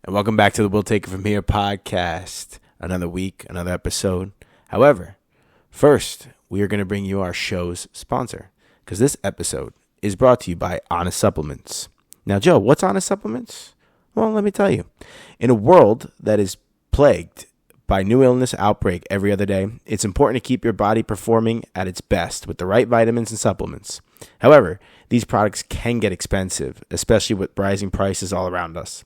And welcome back to the We'll Take It From Here podcast. Another week, another episode. However, first, we are going to bring you our show's sponsor, because this episode is brought to you by Honest Supplements. Now, Joe, what's Honest Supplements? Well, let me tell you. In a world that is plagued by new illness outbreak every other day, it's important to keep your body performing at its best with the right vitamins and supplements. However, these products can get expensive, especially with rising prices all around us.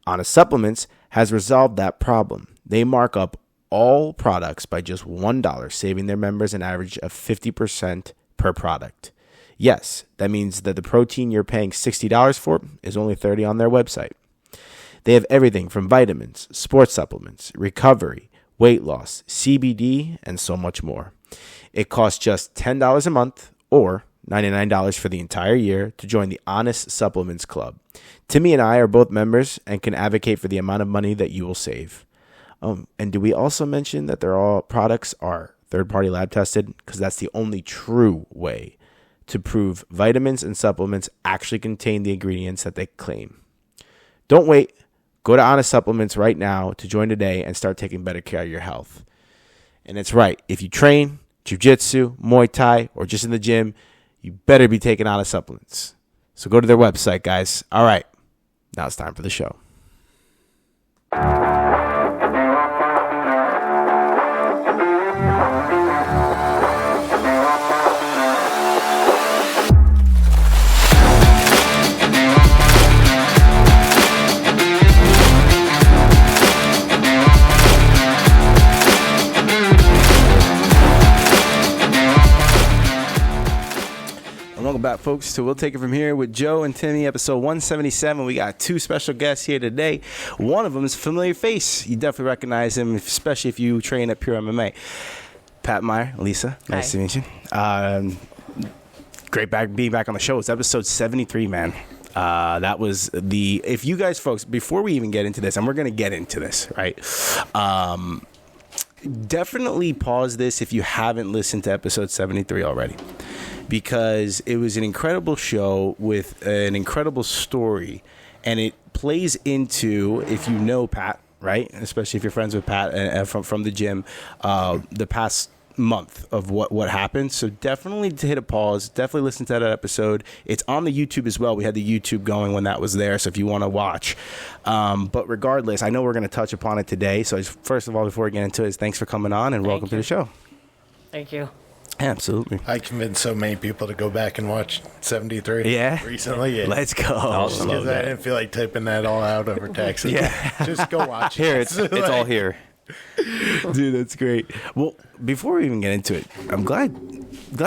Honest Supplements has resolved that problem. They mark up all products by just $1, saving their members an average of 50% per product. Yes, that means that the protein you're paying $60 for is only $30 on their website. They have everything from vitamins, sports supplements, recovery, weight loss, CBD, and so much more. It costs just $10 a month or $99 for the entire year to join the Honest Supplements Club. Timmy and I are both members and can advocate for the amount of money that you will save. And do we also mention that all products are third-party lab tested? Because that's the only true way to prove vitamins and supplements actually contain the ingredients that they claim. Don't wait. Go to Honest Supplements right now to join today and start taking better care of your health. And it's right. If you train jiu-jitsu, Muay Thai, or just in the gym, you better be taking Honest Supplements. So go to their website, guys. All right. Now it's time for the show. Welcome back, folks, to We'll Take It From Here with Joe and Timmy, episode 177. We got two special guests here today. One of them is a familiar face. You definitely recognize him, especially if you train at Pure MMA. Pat Meyer, Lisa, nice to meet you. Great being back on the show. It's episode 73, man. That was if you guys, folks, before we even get into this, and we're going to get into this, right? Definitely pause this if you haven't listened to episode 73 already, because it was an incredible show with an incredible story, and it plays into, if you know Pat, right, especially if you're friends with Pat from the gym, the past month of what happened. So definitely to hit a pause, definitely listen to that episode. It's on the YouTube as well. We had the YouTube going when that was there, so if you want to watch. But regardless, I know we're going to touch upon it today. So first of all, before we get into it, thanks for coming on and welcome to the show. Thank you. Absolutely. I convinced so many people to go back and watch 73 recently. Yeah. Let's go. Awesome. Because I didn't feel like typing that all out over text. Just go watch it. Here, it's all here. Dude, that's great. Well, before we even get into it, I'm glad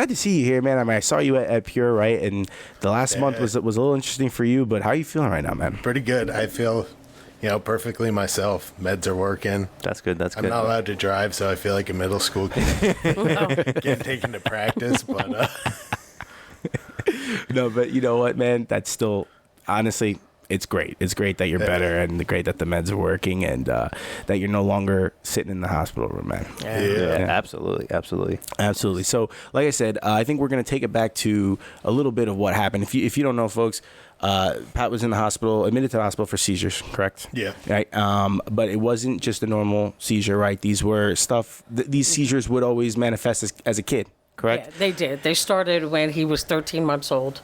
to see you here, man. I mean, I saw you at Pure, right? And the last month was a little interesting for you, but how are you feeling right now, man? Pretty good. I feel, perfectly myself. Meds are working. That's good. I'm not allowed to drive, so I feel like a middle school kid getting taken to practice. But no, but you know what, man? That's still, honestly, it's great. It's great that you're better, and great that the meds are working, and that you're no longer sitting in the hospital room, man. Yeah. Absolutely. So, like I said, I think we're going to take it back to a little bit of what happened. If you don't know, folks, Pat was in the hospital, admitted to the hospital for seizures, correct? Yeah. Right. But it wasn't just a normal seizure, right? These were these seizures would always manifest as a kid, correct? Yeah, they did. They started when he was 13 months old.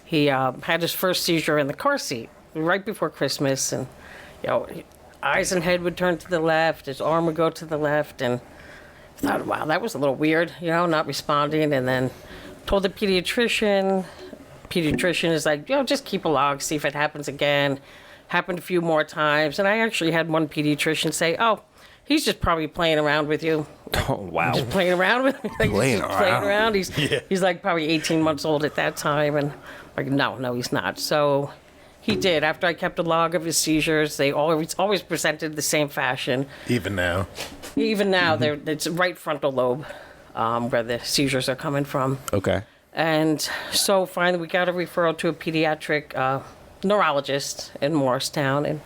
He had his first seizure in the car seat right before Christmas, and eyes and head would turn to the left, his arm would go to the left, and I thought, wow, that was a little weird, not responding. And then told the pediatrician. Pediatrician is like, just keep a log, see if it happens again. Happened a few more times, and I actually had one pediatrician say, "Oh, he's just probably playing around with you." Oh, wow. Just playing around with me. Playing around. He's like probably 18 months old at that time, and like, no, he's not. So he did. After I kept a log of his seizures, they always presented the same fashion. Even now, it's right frontal lobe where the seizures are coming from. Okay. And so finally we got a referral to a pediatric neurologist in Morristown, and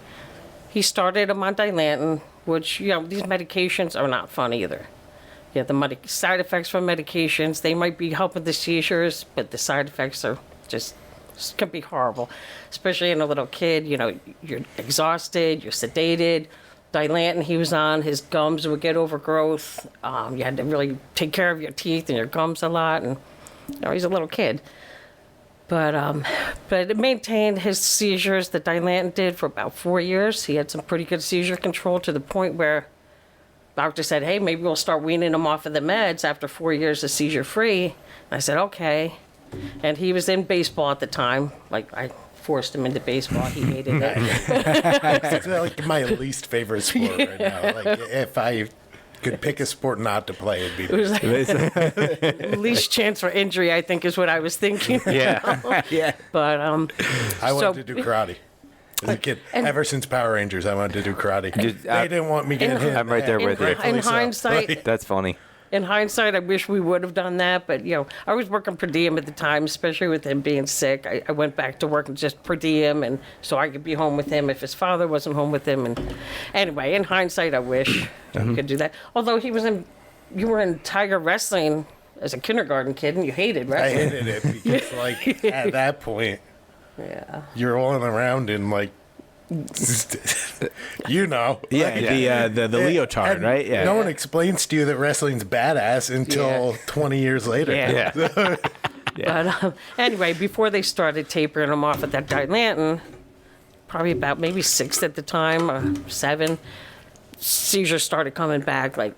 he started him on Dilantin, which, these medications are not fun either. Yeah, the side effects from medications, they might be helping the seizures, but the side effects are just It can be horrible, especially in a little kid. You know, you're exhausted, you're sedated. Dilantin he was on, his gums would get overgrowth. You had to really take care of your teeth and your gums a lot, and you know, he's a little kid. But it maintained his seizures. The Dilantin did for about 4 years. He had some pretty good seizure control to the point where doctor said, "Hey, maybe we'll start weaning him off of the meds after 4 years of seizure free." I said, "Okay." And he was in baseball at the time. Like, I forced him into baseball. He hated it. It's like my least favorite sport right now. Like, if I could pick a sport not to play, it'd be It was like least chance for injury, I think, is what I was thinking. Yeah. Yeah. But I wanted to do karate. As a kid, ever since Power Rangers, I wanted to do karate. They didn't want me getting hit. I'm right there with you. in hindsight, That's funny. In hindsight, I wish we would have done that, but, you know, I was working per diem at the time, especially with him being sick. I went back to work just per diem, and so I could be home with him if his father wasn't home with him. And anyway, in hindsight, I wish we could do that. Although you were in Tiger Wrestling as a kindergarten kid, and you hated I wrestling. hated it because, like, at that point, you're rolling around in, like, you know. Yeah, the leotard, And right? Yeah. No one explains to you that wrestling's badass until 20 years later. Yeah. But anyway, before they started tapering him off at that Dilantin, probably about maybe 6 at the time, or 7, seizures started coming back, like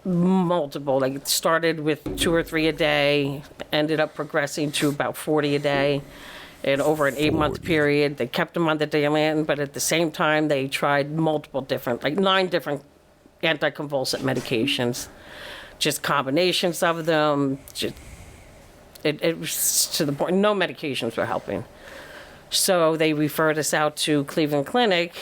multiple. Like, it started with 2 or 3 a day, ended up progressing to about 40 a day. And over an 8-month period, they kept him on the Dilantin, but at the same time, they tried multiple different, like 9 different anticonvulsant medications, just combinations of them. It was to the point, no medications were helping. So they referred us out to Cleveland Clinic,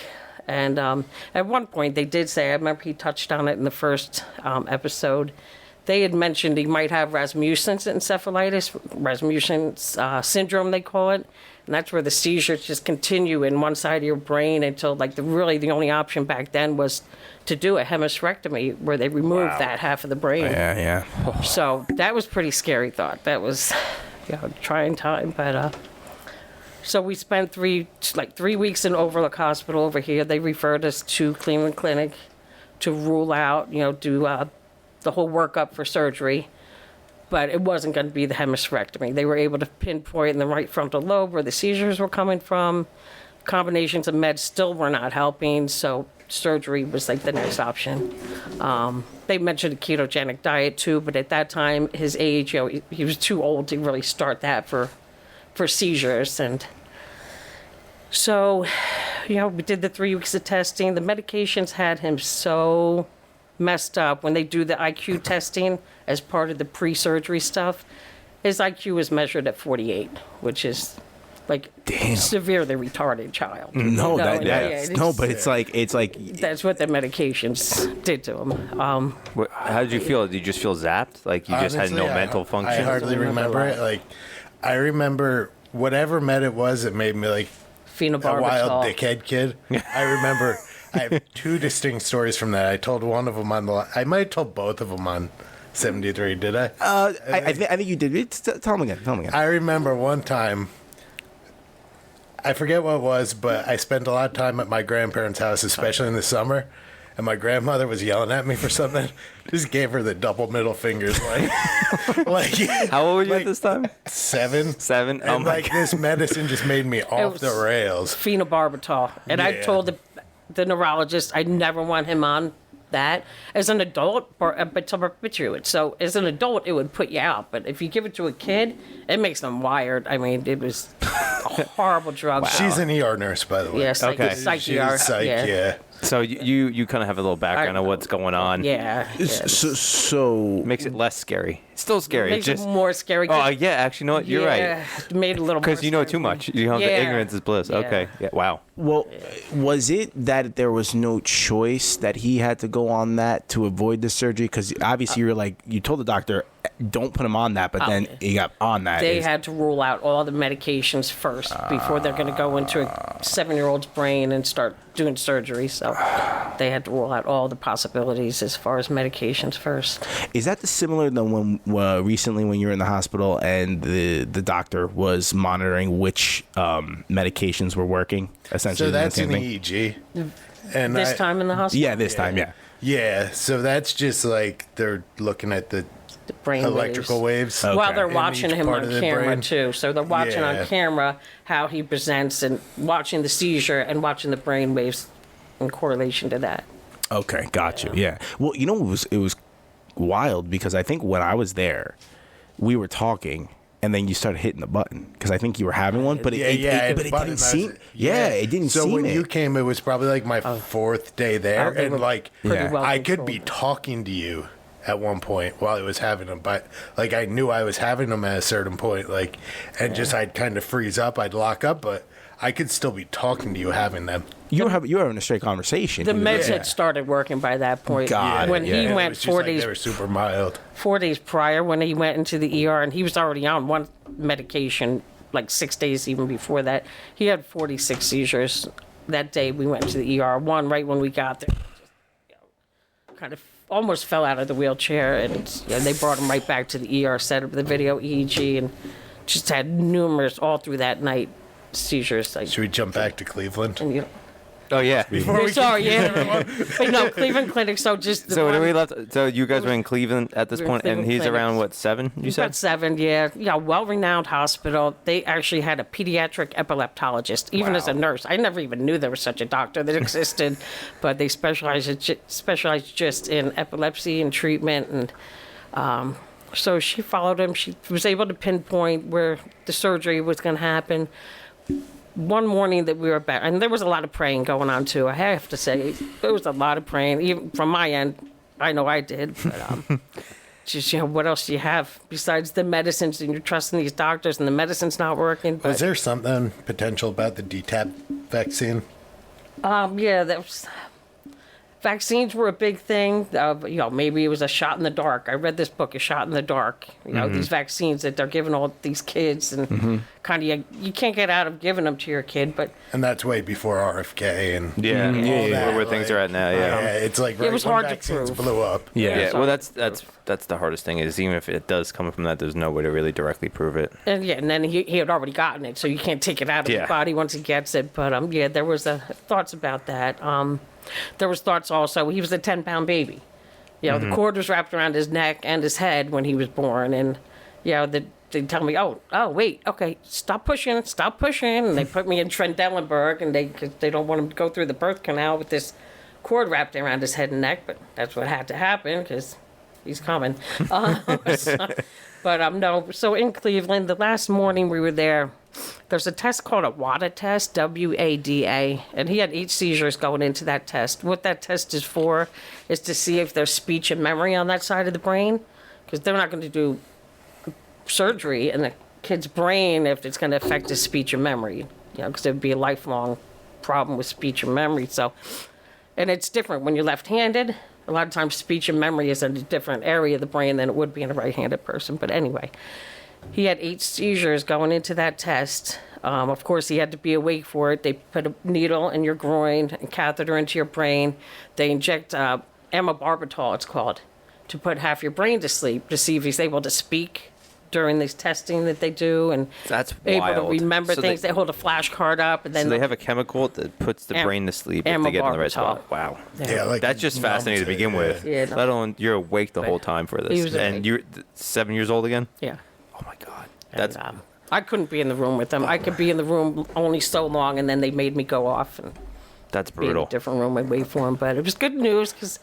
and at one point they did say, I remember he touched on it in the first episode, they had mentioned he might have Rasmussen's encephalitis, Rasmussen's syndrome, they call it. And that's where the seizures just continue in one side of your brain until, like, the only option back then was to do a hemispherectomy where they removed that half of the brain. Yeah. So that was pretty scary thought. That was, trying time. But so we spent 3 weeks in Overlook Hospital over here. They referred us to Cleveland Clinic to rule out, do the whole workup for surgery, but it wasn't going to be the hemispherectomy. They were able to pinpoint in the right frontal lobe where the seizures were coming from. Combinations of meds still were not helping, so surgery was like the next option. They mentioned a ketogenic diet too, but at that time, his age, he was too old to really start that for seizures. And so, we did the 3 weeks of testing. The medications had him so messed up. When they do the IQ testing as part of the pre-surgery stuff, his IQ was measured at 48, which is like severely retarded child. No, but it's like that's what the medications did to him. How did you feel? Did you just feel zapped? Like you just had no mental function? I hardly remember it. Like, I remember whatever med it was that made me like a wild dickhead kid. I remember. I have 2 distinct stories from that. I told one of them I might have told both of them on 73. Did I? I think you did. Tell them again. I remember one time. I forget what it was, but I spent a lot of time at my grandparents' house, especially in the summer. And my grandmother was yelling at me for something. Just gave her the double middle fingers, like. How old were you at this time? 7. 7. And this medicine just made me off the rails. Phenobarbital, and I told the neurologist I never want him on that. As an adult, but to perpetuate. So as an adult, it would put you out. But if you give it to a kid, it makes them wired. I mean, it was a horrible drug. Wow. She's an ER nurse, by the way. Yeah, She's psych, yeah. So you kind of have a little background of what's going on. Yeah. So makes it less scary. It's still scary. Makes just it more scary. Oh yeah, actually, you know what? You're right. It made it a little because you know too much. The ignorance is bliss. Yeah. Okay. Yeah. Wow. Well, was it that there was no choice that he had to go on that to avoid the surgery? Because obviously you told the doctor don't put him on that, but then he got on that. They had to rule out all the medications first before they're going to go into a 7-year-old's brain and start doing surgery. So they had to rule out all the possibilities as far as medications first. Is that similar than when recently when you were in the hospital and the doctor was monitoring which medications were working? Essentially, so that's an EEG. And this time in the hospital? Yeah, this time, yeah. Yeah, so that's just like they're looking at the brain electrical waves. Okay. While they're watching him on camera, too. So they're watching on Yeah. camera how he presents and watching the seizure and watching the brain waves in correlation to that. Okay, got you. Yeah. Well, you know, it was wild because I think when I was there, we were talking. And then you started hitting the button because I think you were having one, but it didn't seem. Yeah, it didn't seem. So when you came, it was probably like my 4th day there, and like I could be talking to you at one point while I was having them, but like I knew I was having them at a certain point, like, and just I'd kind of freeze up, I'd lock up, but I could still be talking to you having them. You were having a straight conversation. The meds had started working by that point. God, when he went 4 days, they were super mild. 4 days prior, when he went into the ER, and he was already on one medication, like 6 days even before that. He had 46 seizures that day. We went to the ER. One right when we got there, kind of almost fell out of the wheelchair, and they brought him right back to the ER, set up the video EEG, and just had numerous all through that night seizures. Like, should we jump back to Cleveland? And, Oh yeah. Sorry, yeah. But no, Cleveland Clinic. So just So when we left, so you guys were in Cleveland at this point, and he's around what, 7? You said about 7, yeah. Yeah, well-renowned hospital. They actually had a pediatric epileptologist. Even as a nurse, I never even knew there was such a doctor that existed. But they specialized just in epilepsy and treatment, and so she followed him. She was able to pinpoint where the surgery was going to happen. One morning that we were back, and there was a lot of praying going on too. I have to say, there was a lot of praying, even from my end. I know I did, but just what else do you have besides the medicines? And you're trusting these doctors, and the medicine's not working. But, was there something potential about the DTaP vaccine? Yeah, that was. Vaccines were a big thing. Maybe it was a shot in the dark. I read this book, A Shot in the Dark. These vaccines that they're giving all these kids, and kind of you can't get out of giving them to your kid. But and that's way before RFK and where things are at now. Yeah, it's like it was hard vaccines to prove. blew up. Yeah. Well, that's the hardest thing is even if it does come from that, there's no way to really directly prove it. And then he had already gotten it, so you can't take it out of his body once he gets it. But there was thoughts about that. There was thoughts also, he was a 10-pound baby. The cord was wrapped around his neck and his head when he was born. And, they tell me, oh, wait, okay, stop pushing. And they put me in Trendelenburg, and they don't want him to go through the birth canal with this cord wrapped around his head and neck. But that's what had to happen because he's coming. So in Cleveland, the last morning we were there, there's a test called a WADA test, WADA, and he had 8 seizures going into that test. What that test is for is to see if there's speech and memory on that side of the brain, because they're not going to do surgery in the kid's brain if it's going to affect his speech and memory, because it would be a lifelong problem with speech and memory. So, and it's different when you're left-handed. A lot of times speech and memory is in a different area of the brain than it would be in a right-handed person. But anyway, he had 8 seizures going into that test. Of course, he had to be awake for it. They put a needle in your groin and catheter into your brain. They inject amibarbital, it's called, to put half your brain to sleep to see if he's able to speak during this testing that they do, and that's able wild. to remember things. They hold a flashcard up, and then they have a chemical that puts the brain to sleep if they get in the right spot. Wow, that's just fascinating to begin with. Let alone you're awake the whole time for this, and you're 7 years old again. Yeah. Oh my God, that's. I couldn't be in the room with them. I could be in the room only so long, and then they made me go off and. That's Be brutal. in a different room and wait for him, but it was good news because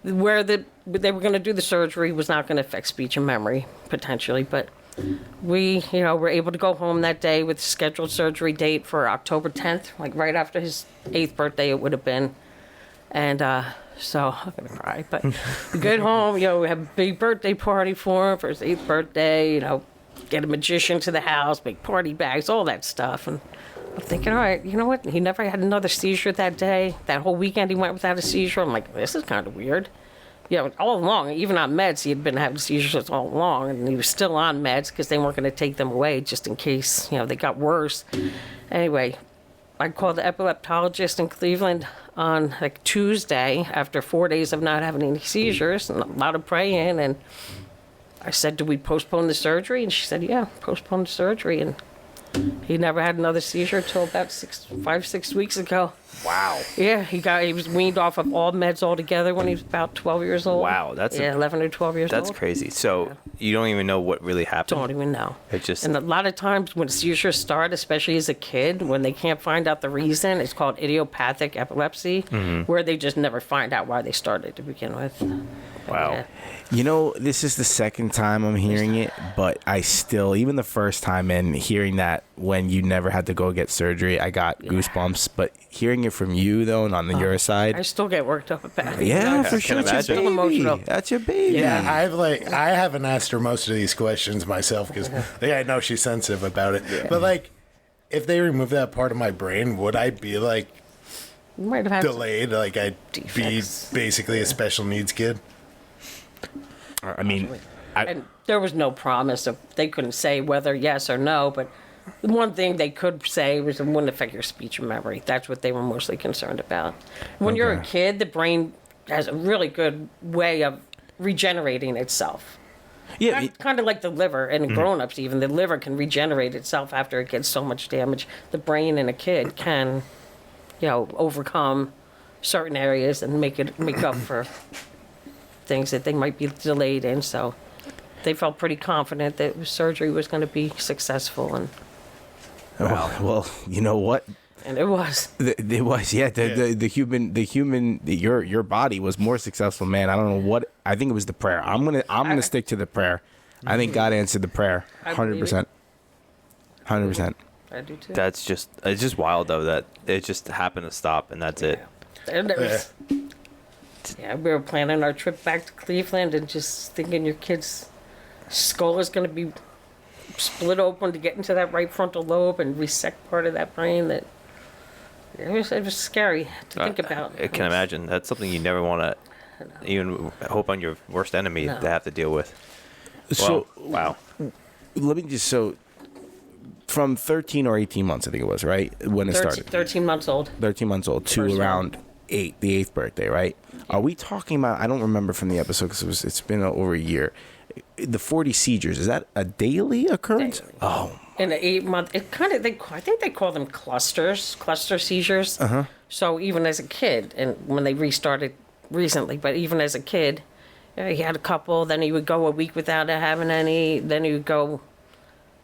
where they were going to do the surgery was not going to affect speech and memory potentially, but we were able to go home that day with scheduled surgery date for October 10th, like right after his 8th birthday it would have been, and so I'm gonna cry, but we get home, we have a big birthday party for him for his 8th birthday, get a magician to the house, make party bags, all that stuff, and I'm thinking, all right, you know what? He never had another seizure that day. That whole weekend he went without a seizure. I'm like, this is kind of weird. all along, even on meds, he had been having seizures all along, and he was still on meds because they weren't going to take them away just in case, they got worse. Anyway, I called the epileptologist in Cleveland on like Tuesday after 4 days of not having any seizures and a lot of praying, and I said, do we postpone the surgery? And she said, yeah, postpone the surgery. And he never had another seizure until about 5-6 weeks ago. Wow. Yeah, he was weaned off of all meds altogether when he was about 12 years old. Wow, 11 or 12 years old. That's crazy. So you don't even know what really happened? Don't even know. And a lot of times when seizures start, especially as a kid, when they can't find out the reason, it's called idiopathic epilepsy, where they just never find out why they started to begin with. Wow. Yeah. This is the second time I'm hearing it, but I still, even the first time and hearing that when you never had to go get surgery, I got goosebumps. But hearing it from you, though, and on your side. I still get worked up about it. Yeah, for sure. That's your baby. Emotional. That's your baby. Yeah, I haven't asked her most of these questions myself because I know she's sensitive about it. Yeah. But, if they remove that part of my brain, would I be, might have delayed? I'd be basically a special needs kid? I mean, and there was no promise of, they couldn't say whether yes or no, but the one thing they could say was it wouldn't affect your speech and memory. That's what they were mostly concerned about. When you're a kid, the brain has a really good way of regenerating itself. Yeah, kind of like the liver, and in grown-ups even, the liver can regenerate itself after it gets so much damage. The brain in a kid can, overcome certain areas and make up for things that they might be delayed in. So they felt pretty confident that surgery was going to be successful. And well, you know what? And it was. It was, yeah. The human, your body was more successful, man. I don't know what. I think it was the prayer. I'm gonna stick to the prayer. I think God answered the prayer, 100%. 100%. I do too. It's just wild though that it just happened to stop and that's it. And it was. Yeah, we were planning our trip back to Cleveland and just thinking your kid's skull is going to be split open to get into that right frontal lobe and resect part of that brain. That it was scary to think about. I can imagine. That's something you never want to even hope on your worst enemy to have to deal with. So, wow. Let me just, from 13 or 18 months, I think it was, right? When it started. 13 months old. 13 months old to around 8, the 8th birthday, right? Are we talking about, I don't remember from the episode because it's been over a year, the 40 seizures, is that a daily occurrence? Daily. Oh. In the 8-month, I think they call them cluster seizures. Uh-huh. So even as a kid, and when they restarted recently, but even as a kid, he had a couple, then he would go a week without having any, then he would go,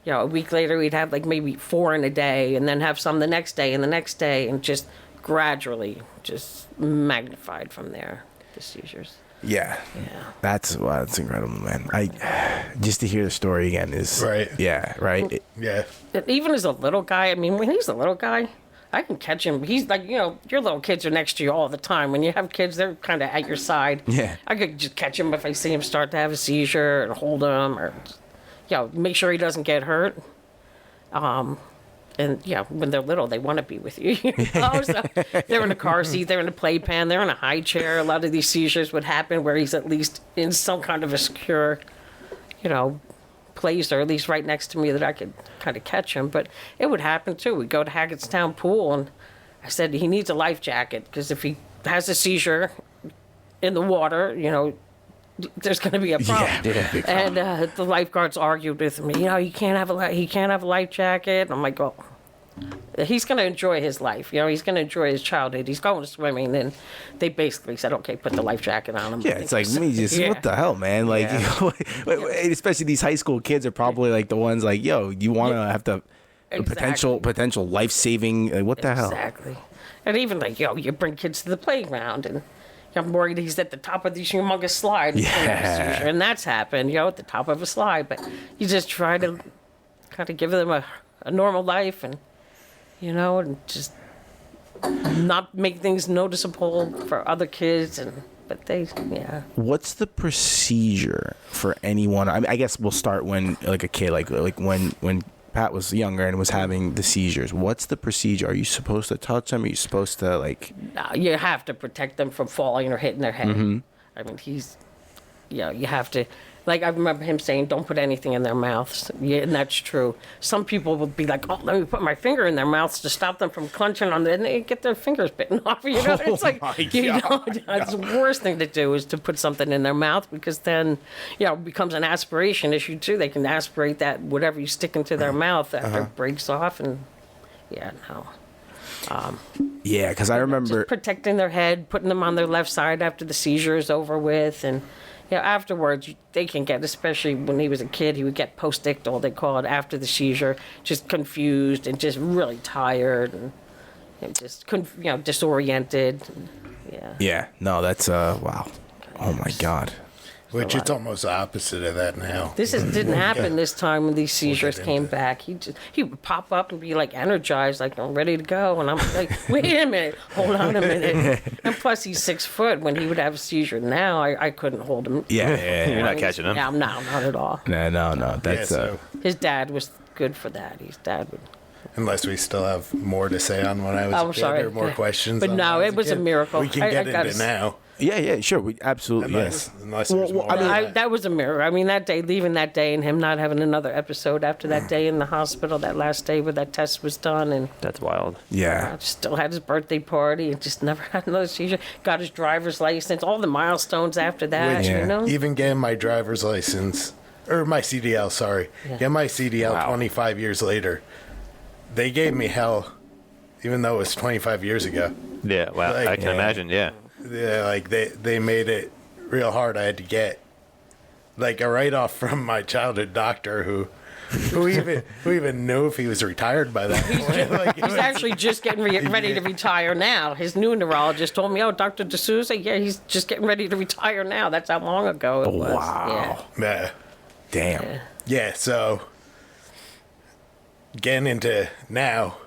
a week later he'd have maybe 4 in a day, and then have some the next day and the next day, and just gradually just magnified from there, the seizures. Yeah. That's incredible, man. Just to hear the story again is right. Yeah, right. Yeah. Even as a little guy, I mean, when he's a little guy, I can catch him. He's your little kids are next to you all the time. When you have kids, they're kind of at your side. Yeah. I could just catch him if I see him start to have a seizure and hold him, or make sure he doesn't get hurt. And when they're little, they want to be with you. So they're in a car seat, they're in a playpen, they're in a high chair. A lot of these seizures would happen where he's at least in some kind of a secure, place, or at least right next to me that I could kind of catch him. But it would happen too. We'd go to Hackettstown Pool, and I said he needs a life jacket because if he has a seizure in the water, there's going to be a problem. Yeah. And the lifeguards argued with me. He can't have a life jacket. I'm like, well, he's going to enjoy his life. He's going to enjoy his childhood. He's going to swimming, and they basically said, okay, put the life jacket on him. Yeah, it's like me just what the hell, man? Especially these high school kids are probably the ones you want to have the potential life saving. What the hell? Exactly. And even you bring kids to the playground and. I'm worried he's at the top of these humongous slides. Yeah. And that's happened, at the top of a slide. But you just try to kind of give them a normal life and, and just not make things noticeable for other kids. But What's the procedure for anyone? I guess we'll start when, a kid, when Pat was younger and was having the seizures. What's the procedure? Are you supposed to touch them? Are you supposed to No, you have to protect them from falling or hitting their head. Mm-hmm. I mean, he's, you have to, like, I remember him saying, don't put anything in their mouths. Yeah, and that's true. Some people will be like, oh, let me put my finger in their mouths to stop them from clenching on it, and they get their fingers bitten off. It's like, that's the worst thing to do is to put something in their mouth, because then, it becomes an aspiration issue too. They can aspirate that whatever you stick into their mouth after it breaks off, and no. Because I remember just protecting their head, putting them on their left side after the seizure is over with, and afterwards they can get, especially when he was a kid, he would get post-ictal, they call it, after the seizure, just confused and just really tired and just disoriented. No, that's wow. Oh my God. Which it's almost opposite of that now. This didn't happen this time when these seizures came back. He would pop up and be like energized, like I'm ready to go, and I'm like, wait a minute, hold on a minute. And plus he's 6 foot. When he would have a seizure now, I couldn't hold him. You're not catching him. No, not at all. No. That's his dad was good for that. His dad would. Unless we still have more to say on when I was a kid, sorry. or more questions. But no, it was a miracle. We can get into now. Yeah, sure. We absolutely unless there's more. That was a miracle. I mean, that day, leaving that day, and him not having another episode after that day in the hospital, that last day where that test was done, and that's wild. Yeah, still had his birthday party, and just never had another seizure. Got his driver's license, all the milestones after that. Even getting my driver's license or my CDL, sorry, get my CDL 25 years later. They gave me hell, even though it was 25 years ago. Yeah, wow, I can imagine. Yeah, like they made it real hard. I had to get like a write-off from my childhood doctor who even knew if he was retired by that point. He's actually just getting ready to retire now. His new neurologist told me, Dr. D'Souza, he's just getting ready to retire now. That's how long ago it was. Wow. Yeah. Damn. Yeah, so getting into now,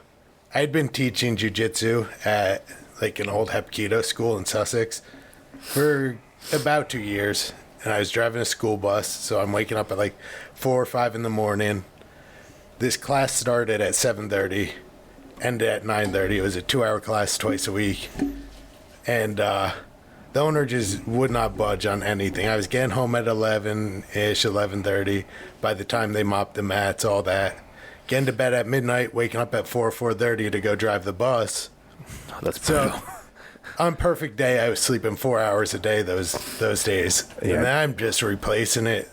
I'd been teaching jiu-jitsu at like an old Hapkido school in Sussex for about 2 years, and I was driving a school bus, so I'm waking up at like 4 or 5 in the morning. This class started at 7:30, ended at 9:30. It was a 2-hour class twice a week, and the owner just would not budge on anything. I was getting home at 11-ish, 11:30. By the time they mopped the mats, all that. Getting to bed at midnight, waking up at 4:30 to go drive the bus. Oh, that's brutal. So, on a perfect day, I was sleeping 4 hours a day those days. Yeah. And then I'm just replacing it.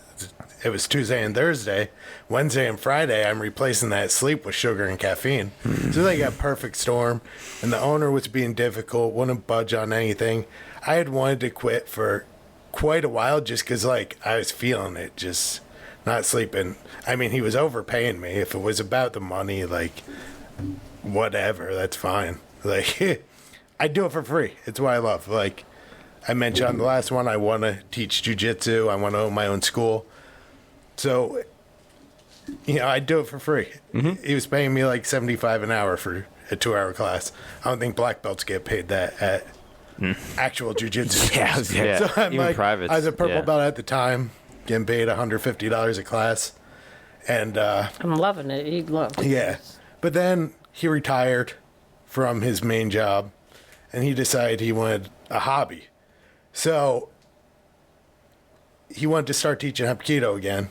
It was Tuesday and Thursday. Wednesday and Friday, I'm replacing that sleep with sugar and caffeine. So they got a perfect storm. And the owner was being difficult, wouldn't budge on anything. I had wanted to quit for quite a while just because, like, I was feeling it, just not sleeping. I mean, he was overpaying me. If it was about the money, like, whatever, that's fine. Like, I do it for free. It's what I love. Like I mentioned on the last one, I want to teach jiu-jitsu. I want to own my own school. So, I do it for free. Mm-hmm. He was paying me like $75 an hour for a 2-hour class. I don't think black belts get paid that at actual jiu-jitsu. Yeah. So I'm even like, private. I was a purple belt at the time, getting paid $150 a class. And I'm loving it. He loved it. Yeah. But then he retired from his main job, and he decided he wanted a hobby. So he wanted to start teaching Hapkido again.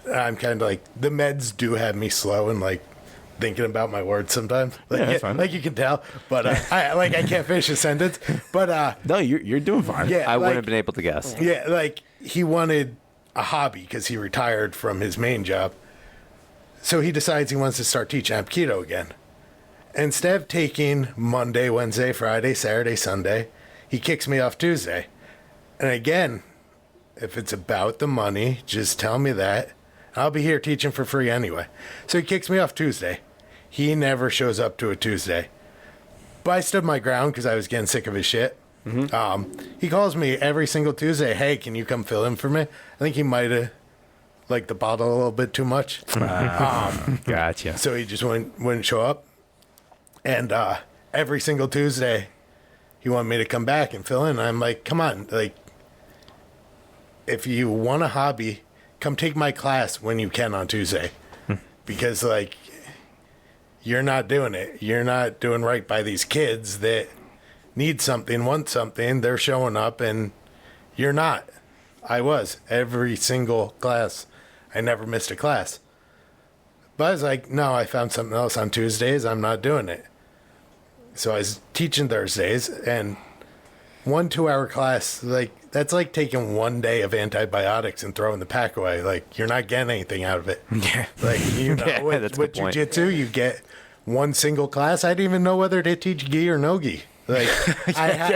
I'm kind of like, the meds do have me slow and like thinking about my words sometimes. Like, that's fine. Like you can tell, but I can't finish a sentence. But no, you're doing fine. Yeah, I wouldn't have been able to guess. Yeah, like he wanted a hobby because he retired from his main job. So he decides he wants to start teaching Hapkido again. Instead of taking Monday, Wednesday, Friday, Saturday, Sunday, he kicks me off Tuesday. And again, if it's about the money, just tell me that. I'll be here teaching for free anyway. So he kicks me off Tuesday. He never shows up to a Tuesday. But I stood my ground because I was getting sick of his shit. Mm-hmm. He calls me every single Tuesday, hey, can you come fill in for me? I think he might have liked the bottle a little bit too much. Gotcha. So he just wouldn't show up. And every single Tuesday, he wanted me to come back and fill in. I'm like, come on, like, if you want a hobby, come take my class when you can on Tuesday. Because, like, you're not doing it. You're not doing right by these kids that need something, want something. They're showing up, and You're not. I was. Every single class. I never missed a class. But I was like, no, I found something else on Tuesdays. I'm not doing it. So I was teaching Thursdays, and 1 2-hour class, like, that's like taking 1 day of antibiotics and throwing the pack away. Like, you're not getting anything out of it. Yeah. Like, you know, with jiu-jitsu, you get one single class. I didn't even know whether to teach gi or no gi. Like,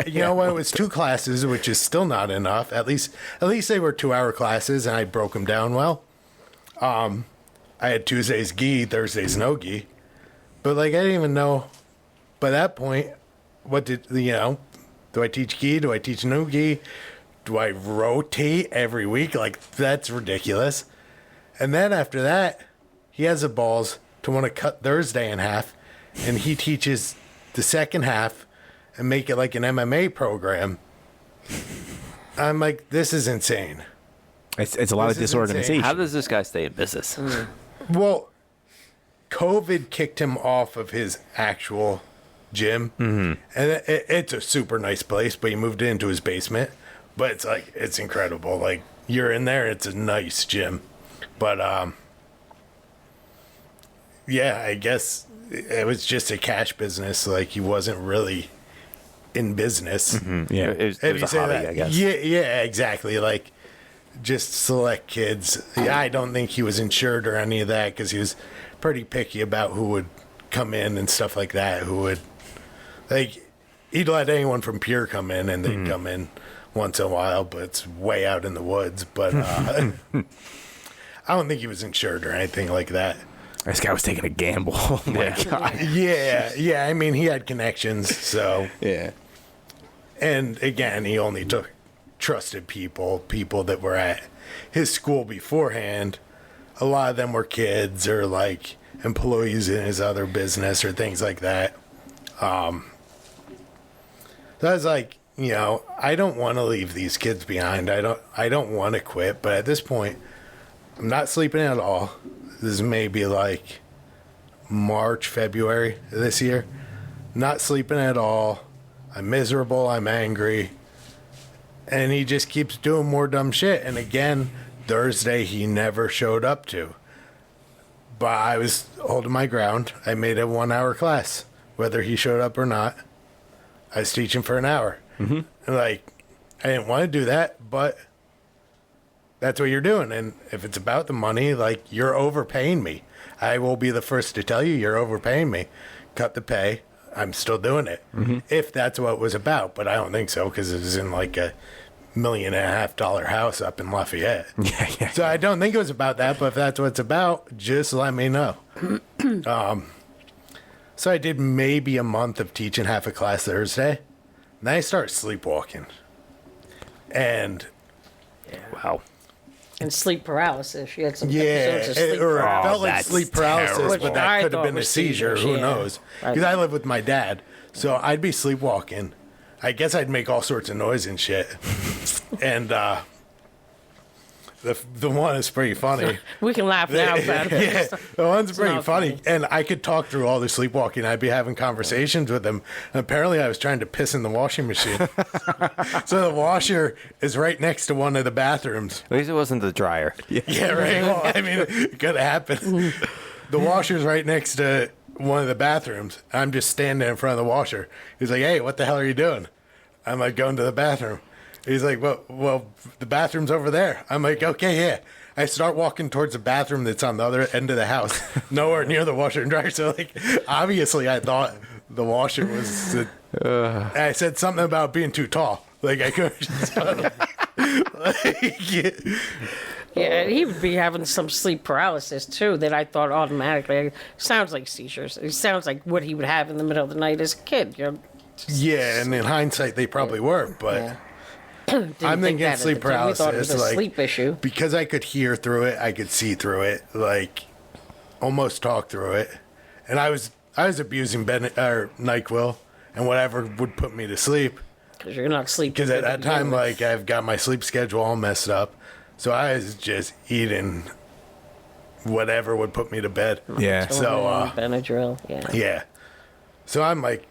you know what? It was 2 classes, which is still not enough. At least they were 2-hour classes, and I broke them down well. I had Tuesdays gi, Thursdays no gi. But, like, I didn't even know by that point, do I teach gi? Do I teach no gi? Do I rotate every week? Like, that's ridiculous. And then after that, he has the balls to want to cut Thursday in half, and he teaches the second half and make it like an MMA program. I'm like, this is insane. It's a lot of disorganization. How does this guy stay in business? Well, COVID kicked him off of his actual gym, and it's a super nice place, but he moved into his basement. But it's like, it's incredible. Like, you're in there, it's a nice gym. But yeah, I guess it was just a cash business. Like, he wasn't really in business. Yeah, it was a hobby, I guess. Yeah, exactly. Like, just select kids. Yeah, I don't think he was insured or any of that, because he was pretty picky about who would come in and stuff like that. Who would, like, he'd let anyone from Pure come in, and they'd come in once in a while, but it's way out in the woods. But I don't think he was insured or anything like that. This guy was taking a gamble. Oh my God. Yeah. I mean, he had connections, so Yeah. And again, he only took trusted people that were at his school beforehand. A lot of them were kids or like employees in his other business or things like that. So I was like, you know, I don't want to leave these kids behind. I don't want to quit, but at this point, I'm not sleeping at all. This is maybe like March, February of this year. Not sleeping at all. I'm miserable. I'm angry. And he just keeps doing more dumb shit. And again, Thursday, he never showed up to. But I was holding my ground. I made a 1-hour class. Whether he showed up or not, I was teaching for an hour. And like, I didn't want to do that, but that's what you're doing. And if it's about the money, like, you're overpaying me. I will be the first to tell you you're overpaying me. Cut the pay. I'm still doing it. If that's what it was about. But I don't think so, because it was in like $1.5 million house up in Lafayette. Yeah. So I don't think it was about that, but if that's what it's about, just let me know. So I did maybe a month of teaching half a class Thursday. And then I started sleepwalking. And Wow. And sleep paralysis. She had some episodes of sleep paralysis. It felt like sleep paralysis, terrible. but that could have been a seizure. Who knows? Because I live with my dad, so I'd be sleepwalking. I guess I'd make all sorts of noise and shit. And the one is pretty funny. We can laugh now about it. Yeah, the one's pretty funny. And I could talk through all the sleepwalking. I'd be having conversations with him. And apparently I was trying to piss in the washing machine. So the washer is right next to one of the bathrooms. At least it wasn't the dryer. Yeah, right. Well, I mean, it could have happened. The washer's right next to one of the bathrooms. I'm just standing in front of the washer. He's like, hey, what the hell are you doing? I'm like, going to the bathroom. He's like, well, the bathroom's over there. I'm like, okay, yeah. I start walking towards the bathroom that's on the other end of the house, nowhere near the washer and dryer. So, like, obviously, I thought the washer was. I said something about being too tall. Like, I couldn't. Yeah, he would be having some sleep paralysis too. That I thought automatically sounds like seizures. It sounds like what he would have in the middle of the night as a kid. You know. Yeah, and in hindsight, they probably were, but. Yeah. I'm thinking sleep paralysis. We thought it was a sleep issue. Because I could hear through it, I could see through it, like almost talk through it. And I was abusing NyQuil and whatever would put me to sleep. Because you're not sleeping. Because at that time, like, I've got my sleep schedule all messed up. So I was just eating whatever would put me to bed. Yeah. So Benadryl. Yeah. Yeah. So I'm like,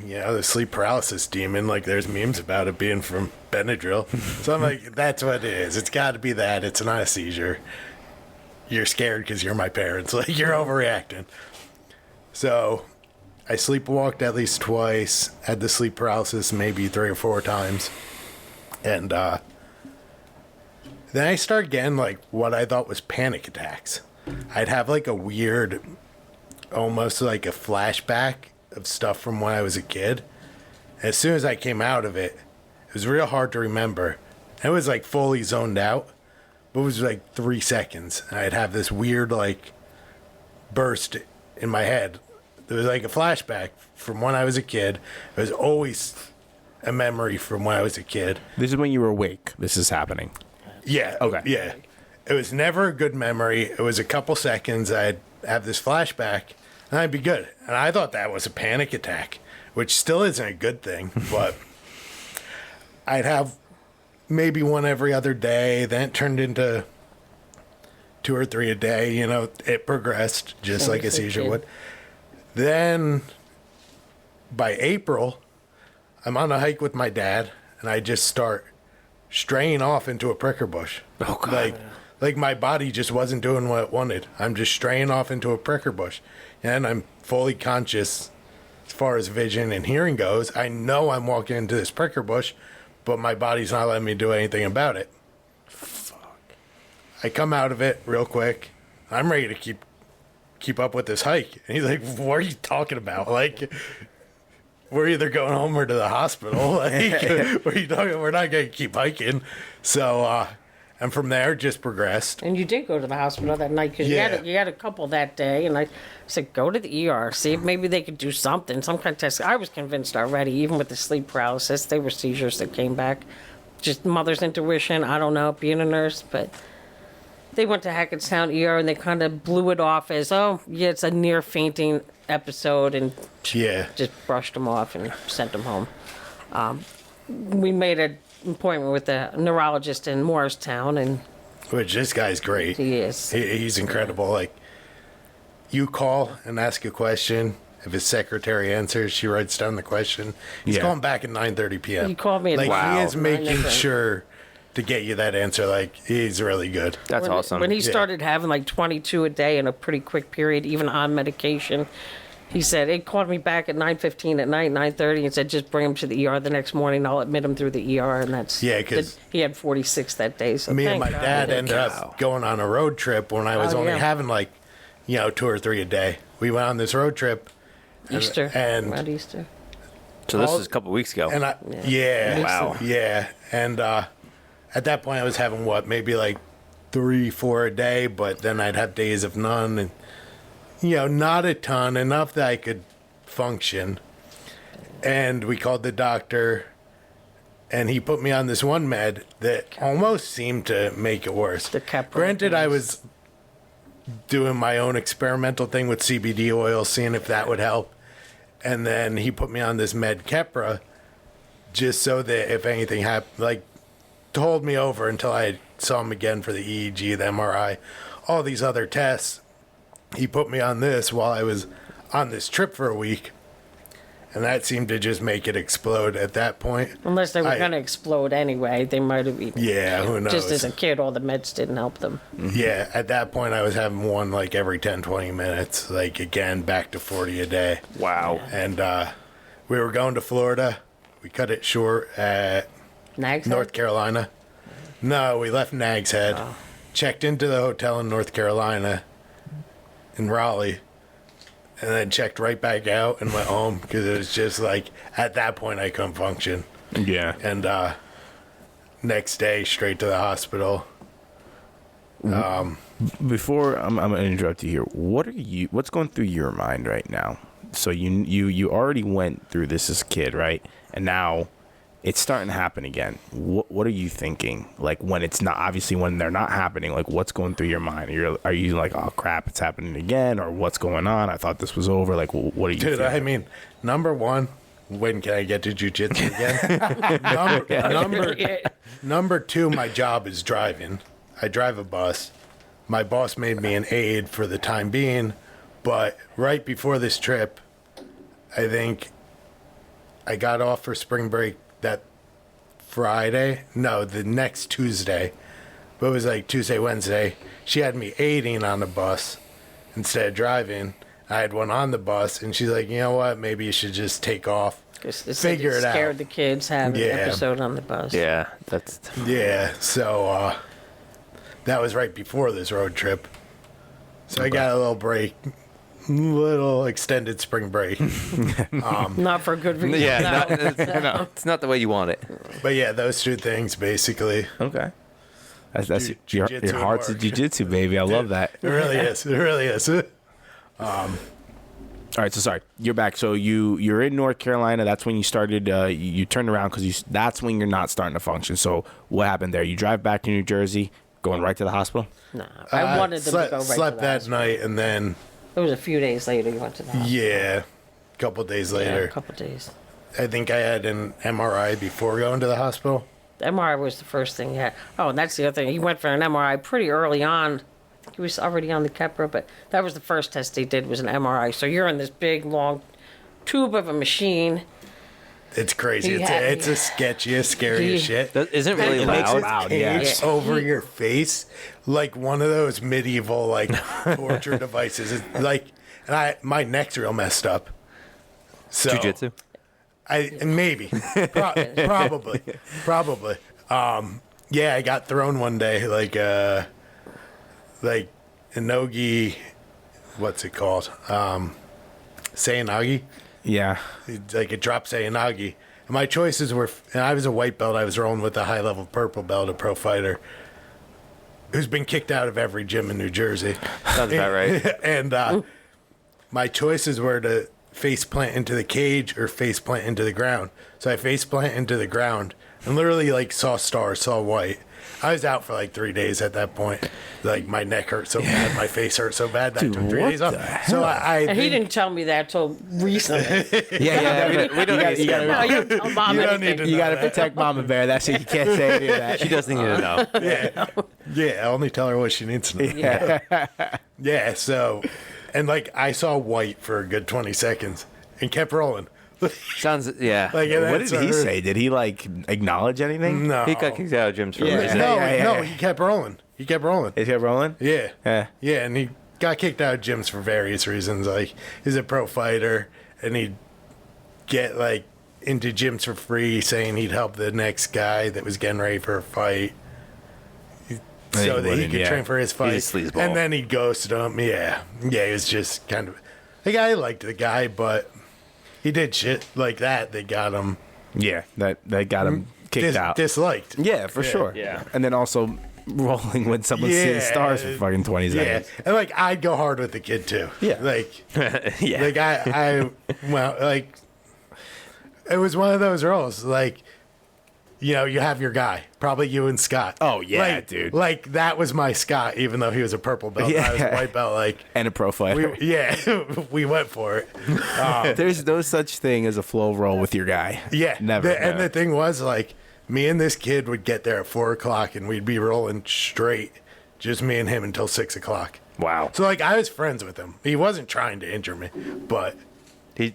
the sleep paralysis demon. Like, there's memes about it being from Benadryl. So I'm like, that's what it is. It's got to be that. It's not a seizure. You're scared because you're my parents. Like, you're overreacting. So I sleepwalked at least twice. Had the sleep paralysis maybe 3 or 4 times. And then I started getting, like, what I thought was panic attacks. I'd have, like, a weird, almost like a flashback of stuff from when I was a kid. As soon as I came out of it, it was real hard to remember. I was like fully zoned out, but it was like 3 seconds. And I'd have this weird like burst in my head. There was like a flashback from when I was a kid. It was always a memory from when I was a kid. This is when you were awake. This is happening. Yeah. Okay. Yeah. It was never a good memory. It was a couple seconds. I'd have this flashback. And I'd be good. And I thought that was a panic attack, which still isn't a good thing, but I'd have maybe one every other day. Then it turned into 2 or 3 a day. It progressed just like a seizure would. Then by April, I'm on a hike with my dad, and I just start straying off into a pricker bush. Oh, God. Like my body just wasn't doing what it wanted. I'm just straying off into a pricker bush. And I'm fully conscious as far as vision and hearing goes. I know I'm walking into this pricker bush, but my body's not letting me do anything about it. Fuck. I come out of it real quick. I'm ready to keep up with this hike. And he's like, what are you talking about? Like, we're either going home or to the hospital. Like, what are you talking? We're not going to keep hiking. So, and from there, just progressed. And you did go to the hospital that night because you had a couple that day. And I said, go to the ER, see if maybe they could do something, some kind of test. I was convinced already, even with the sleep paralysis, they were seizures that came back. Just mother's intuition, I don't know, being a nurse. But they went to Hackettstown ER and they kind of blew it off as, it's a near fainting episode. And just brushed them off and sent them home. We made an appointment with a neurologist in Morristown, and which this guy's great. He is. He's incredible. Like, you call and ask a question. If his secretary answers, she writes down the question. He's calling back at 9:30 p.m. He called me at He is making sure to get you that answer. Like, he's really good. That's awesome. When he started having like 22 a day in a pretty quick period, even on medication, he said, it called me back at 9:15 at night, 9:30, and said, just bring him to the ER the next morning. I'll admit him through the ER. And that's, because he had 46 that day. So me and my dad ended up going on a road trip when I was only having like, 2 or 3 a day. We went on this road trip. Easter. Around Easter. So this is a couple weeks ago. And wow. Yeah. And at that point I was having maybe like 3, 4 a day, but then I'd have days of none, and not a ton, enough that I could function. And we called the doctor, and he put me on this one med that almost seemed to make it worse. Granted, I was doing my own experimental thing with CBD oil, seeing if that would help. And then he put me on this med Keppra, just so that if anything happened, like, to hold me over until I saw him again for the EEG, the MRI, all these other tests. He put me on this while I was on this trip for a week, and that seemed to just make it explode at that point. Unless they were going to explode anyway, they might have even. Yeah, who knows? Just as a kid, all the meds didn't help them. Mm-hmm. Yeah, at that point, I was having one like every 10, 20 minutes, like again, back to 40 a day. Wow. And we were going to Florida. We cut it short at North Carolina. No, we left Nags Head, checked into the hotel in North Carolina, in Raleigh, and then checked right back out and went home because it was just like, at that point I couldn't function. Yeah. And next day straight to the hospital. Before I'm gonna interrupt you here, what's going through your mind right now? So you already went through this as a kid, right? And now it's starting to happen again. What are you thinking? Like, when it's not, obviously when they're not happening, like, what's going through your mind? Are you like, oh crap, it's happening again, or what's going on? I thought this was over. Like, what are you thinking? I mean, number one, when can I get to jiu-jitsu again? Number two, my job is driving. I drive a bus. My boss made me an aide for the time being, but right before this trip, I think I got off for spring break that Friday. No, the next Tuesday. But it was like Tuesday, Wednesday. She had me aiding on the bus instead of driving. I had one on the bus, and she's like, you know what? Maybe you should just take off. Figure it out. Scared the kids having an episode on the bus. Yeah, so that was right before this road trip. So I got a little break. Little extended spring break. Not for a good reason. Yeah, no, it's not the way you want it. But yeah, those two things basically. Okay. That's your heart's a jiu-jitsu, baby. I love that. It really is. It really is. All right, so sorry, you're back. So you're in North Carolina. That's when you started. You turned around because that's when you're not starting to function. So what happened there? You drive back to New Jersey, going right to the hospital. No, I wanted them to go right to the slept that hospital. night, and then it was a few days later you went to the hospital. Yeah, a couple days later. Yeah, a couple days. I think I had an MRI before going to the hospital. The MRI was the first thing he had. Oh, and that's the other thing. He went for an MRI pretty early on. I think he was already on the Keppra, but that was the first test they did was an MRI. So you're in this big, long tube of a machine. It's crazy. It's a sketchy, scary shit. That isn't really loud. It's over your face like one of those medieval torture devices. It's like, and my neck's real messed up. So jiu-jitsu? Maybe, probably. Yeah, I got thrown one day like Inogi, what's it called? Seiyonagi. Yeah, like a drop Seiyonagi. And my choices were, and I was a white belt. I was rolling with a high level purple belt, a pro fighter who's been kicked out of every gym in New Jersey. Sounds about right. And my choices were to face plant into the cage or face plant into the ground. So I face plant into the ground and literally saw stars, saw white. I was out for 3 days at that point. My neck hurt so bad, my face hurt so bad that I took 3 days off. So and he didn't tell me that till recently. We don't need to know. You got to protect Mama Bear. That's it. You can't say any of that. She doesn't need to know. Yeah, only tell her what she needs to know. Yeah, so, and I saw white for a good 20 seconds and kept rolling. Sounds, yeah. What did he say? Did he acknowledge anything? No. He got kicked out of gyms for a reason. No, he kept rolling. He kept rolling. Yeah. Yeah, and he got kicked out of gyms for various reasons. He's a pro fighter, and he'd get into gyms for free, saying he'd help the next guy that was getting ready for a fight, so that he could train for his fight. He's a sleazeball. And then he'd ghost him. Yeah, he was just kind of. I liked the guy, but he did shit like that. They got him. Yeah, that got him kicked out. Disliked. Yeah, for sure. Yeah. And then also rolling when someone's seeing stars for fucking 20 seconds. Yeah. And I'd go hard with the kid too. Yeah. It was one of those roles. You have your guy, probably you and Scott. Oh yeah, dude. That was my Scott, even though he was a purple belt. Yeah. I was a white belt. And a pro fighter. We went for it. There's no such thing as a flow roll with your guy. Yeah, never. And the thing was, me and this kid would get there at 4:00, and we'd be rolling straight, just me and him until 6:00. Wow. So I was friends with him. He wasn't trying to injure me, but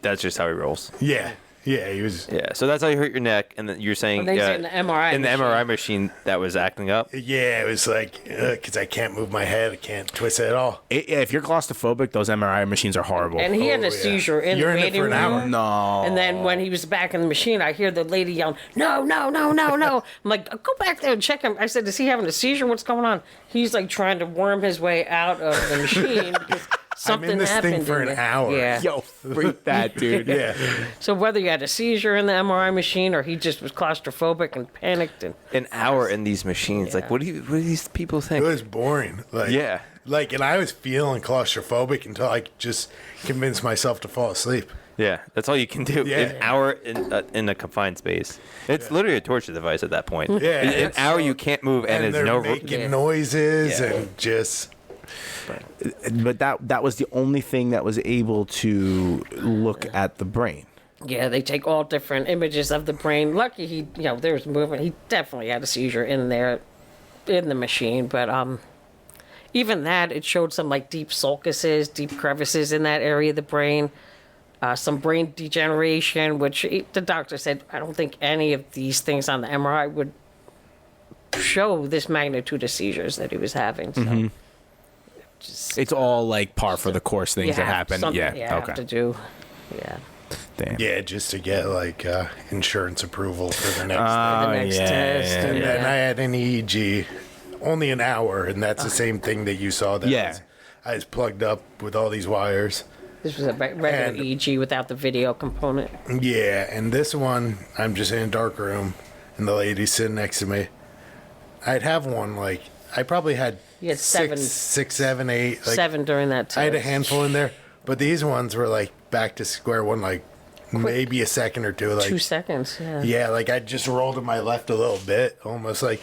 that's just how he rolls. Yeah. Yeah, he was. Yeah, so that's how you hurt your neck, and then you're saying in the MRI in the MRI machine that was acting up. Yeah, it was because I can't move my head, I can't twist it at all. If you're claustrophobic, those MRI machines are horrible. And he had a seizure in the waiting room. No. And then when he was back in the machine, I hear the lady yelling, "No, no, no, no, no!" I'm like, "Go back there and check him." I said, "Is he having a seizure? What's going on?" He's trying to worm his way out of the machine because something I'm in this happened thing for an hour. Yeah. Yo, freak that, dude. Yeah. So whether you had a seizure in the MRI machine or he just was claustrophobic and panicked, and an hour in these machines, what do these people think? It was boring. And I was feeling claustrophobic until I just convinced myself to fall asleep. Yeah, that's all you can do. Yeah. An hour in a confined space. It's literally a torture device at that point. Yeah. An hour you can't move, and they're no making noises and just. But that was the only thing that was able to look at the brain. Yeah, they take all different images of the brain. Lucky he, there was movement. He definitely had a seizure in there, in the machine. But even that, it showed some deep sulcuses, deep crevices in that area of the brain. some brain degeneration, which the doctor said, I don't think any of these things on the MRI would show this magnitude of seizures that he was having. So it's all like par for the course things that happen. Yeah, have to do. Yeah. Damn. Yeah, just to get like insurance approval for the next test. And I had an EEG, only an hour, and that's the same thing that you saw. That I was plugged up with all these wires. This was a regular EEG without the video component. Yeah, and this one, I'm just in a dark room, and the lady's sitting next to me. I'd have one, like, I probably had six, 7, 8. Like, 7 during that time. I had a handful in there, but these ones were, like, back to square one, like, quick. Maybe a second or two. Like 2 seconds, yeah. Yeah, like, I just rolled to my left a little bit, almost like,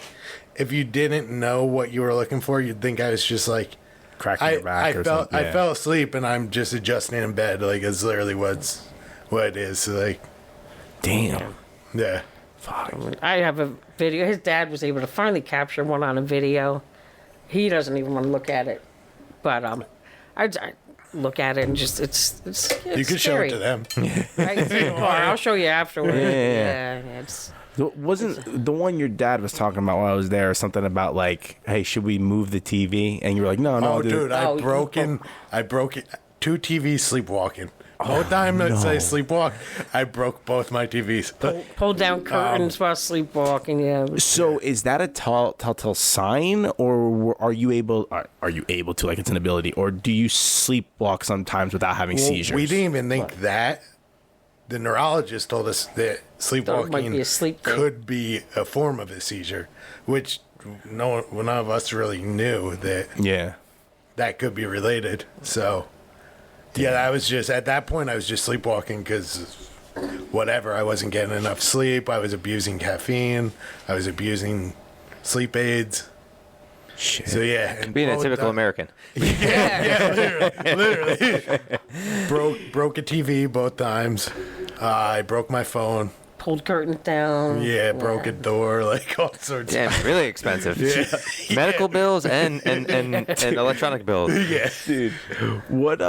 if you didn't know what you were looking for, you'd think I was just, like, cracking your back or something. I fell asleep, and I'm just adjusting in bed, like, it's literally what it is, so, like. Damn. Yeah. Fuck. I have a video. His dad was able to finally capture one on a video. He doesn't even want to look at it, but I look at it and just it's you can show it to them. Right? I'll show you afterwards. Yeah. Wasn't the one your dad was talking about while I was there something about like, hey, should we move the TV? And you were like, no, dude. I broke it. 2 TVs sleepwalking. Both times I sleepwalk, I broke both my TVs. Pulled down curtains while sleepwalking. Yeah. So is that a telltale sign, or are you able to, like, it's an ability, or do you sleepwalk sometimes without having seizures? We didn't even think that. The neurologist told us that sleepwalking could be a form of a seizure, which none of us really knew that could be related. So. Yeah, I was just, at that point, I was just sleepwalking because whatever, I wasn't getting enough sleep. I was abusing caffeine. I was abusing sleep aids. Shit. So, yeah. And being a typical American. Yeah, literally. Broke a TV both times. I broke my phone. Pulled curtains down. Yeah, broke a door, like all sorts. Damn, really expensive. Medical bills and electronic bills. Yeah, dude. What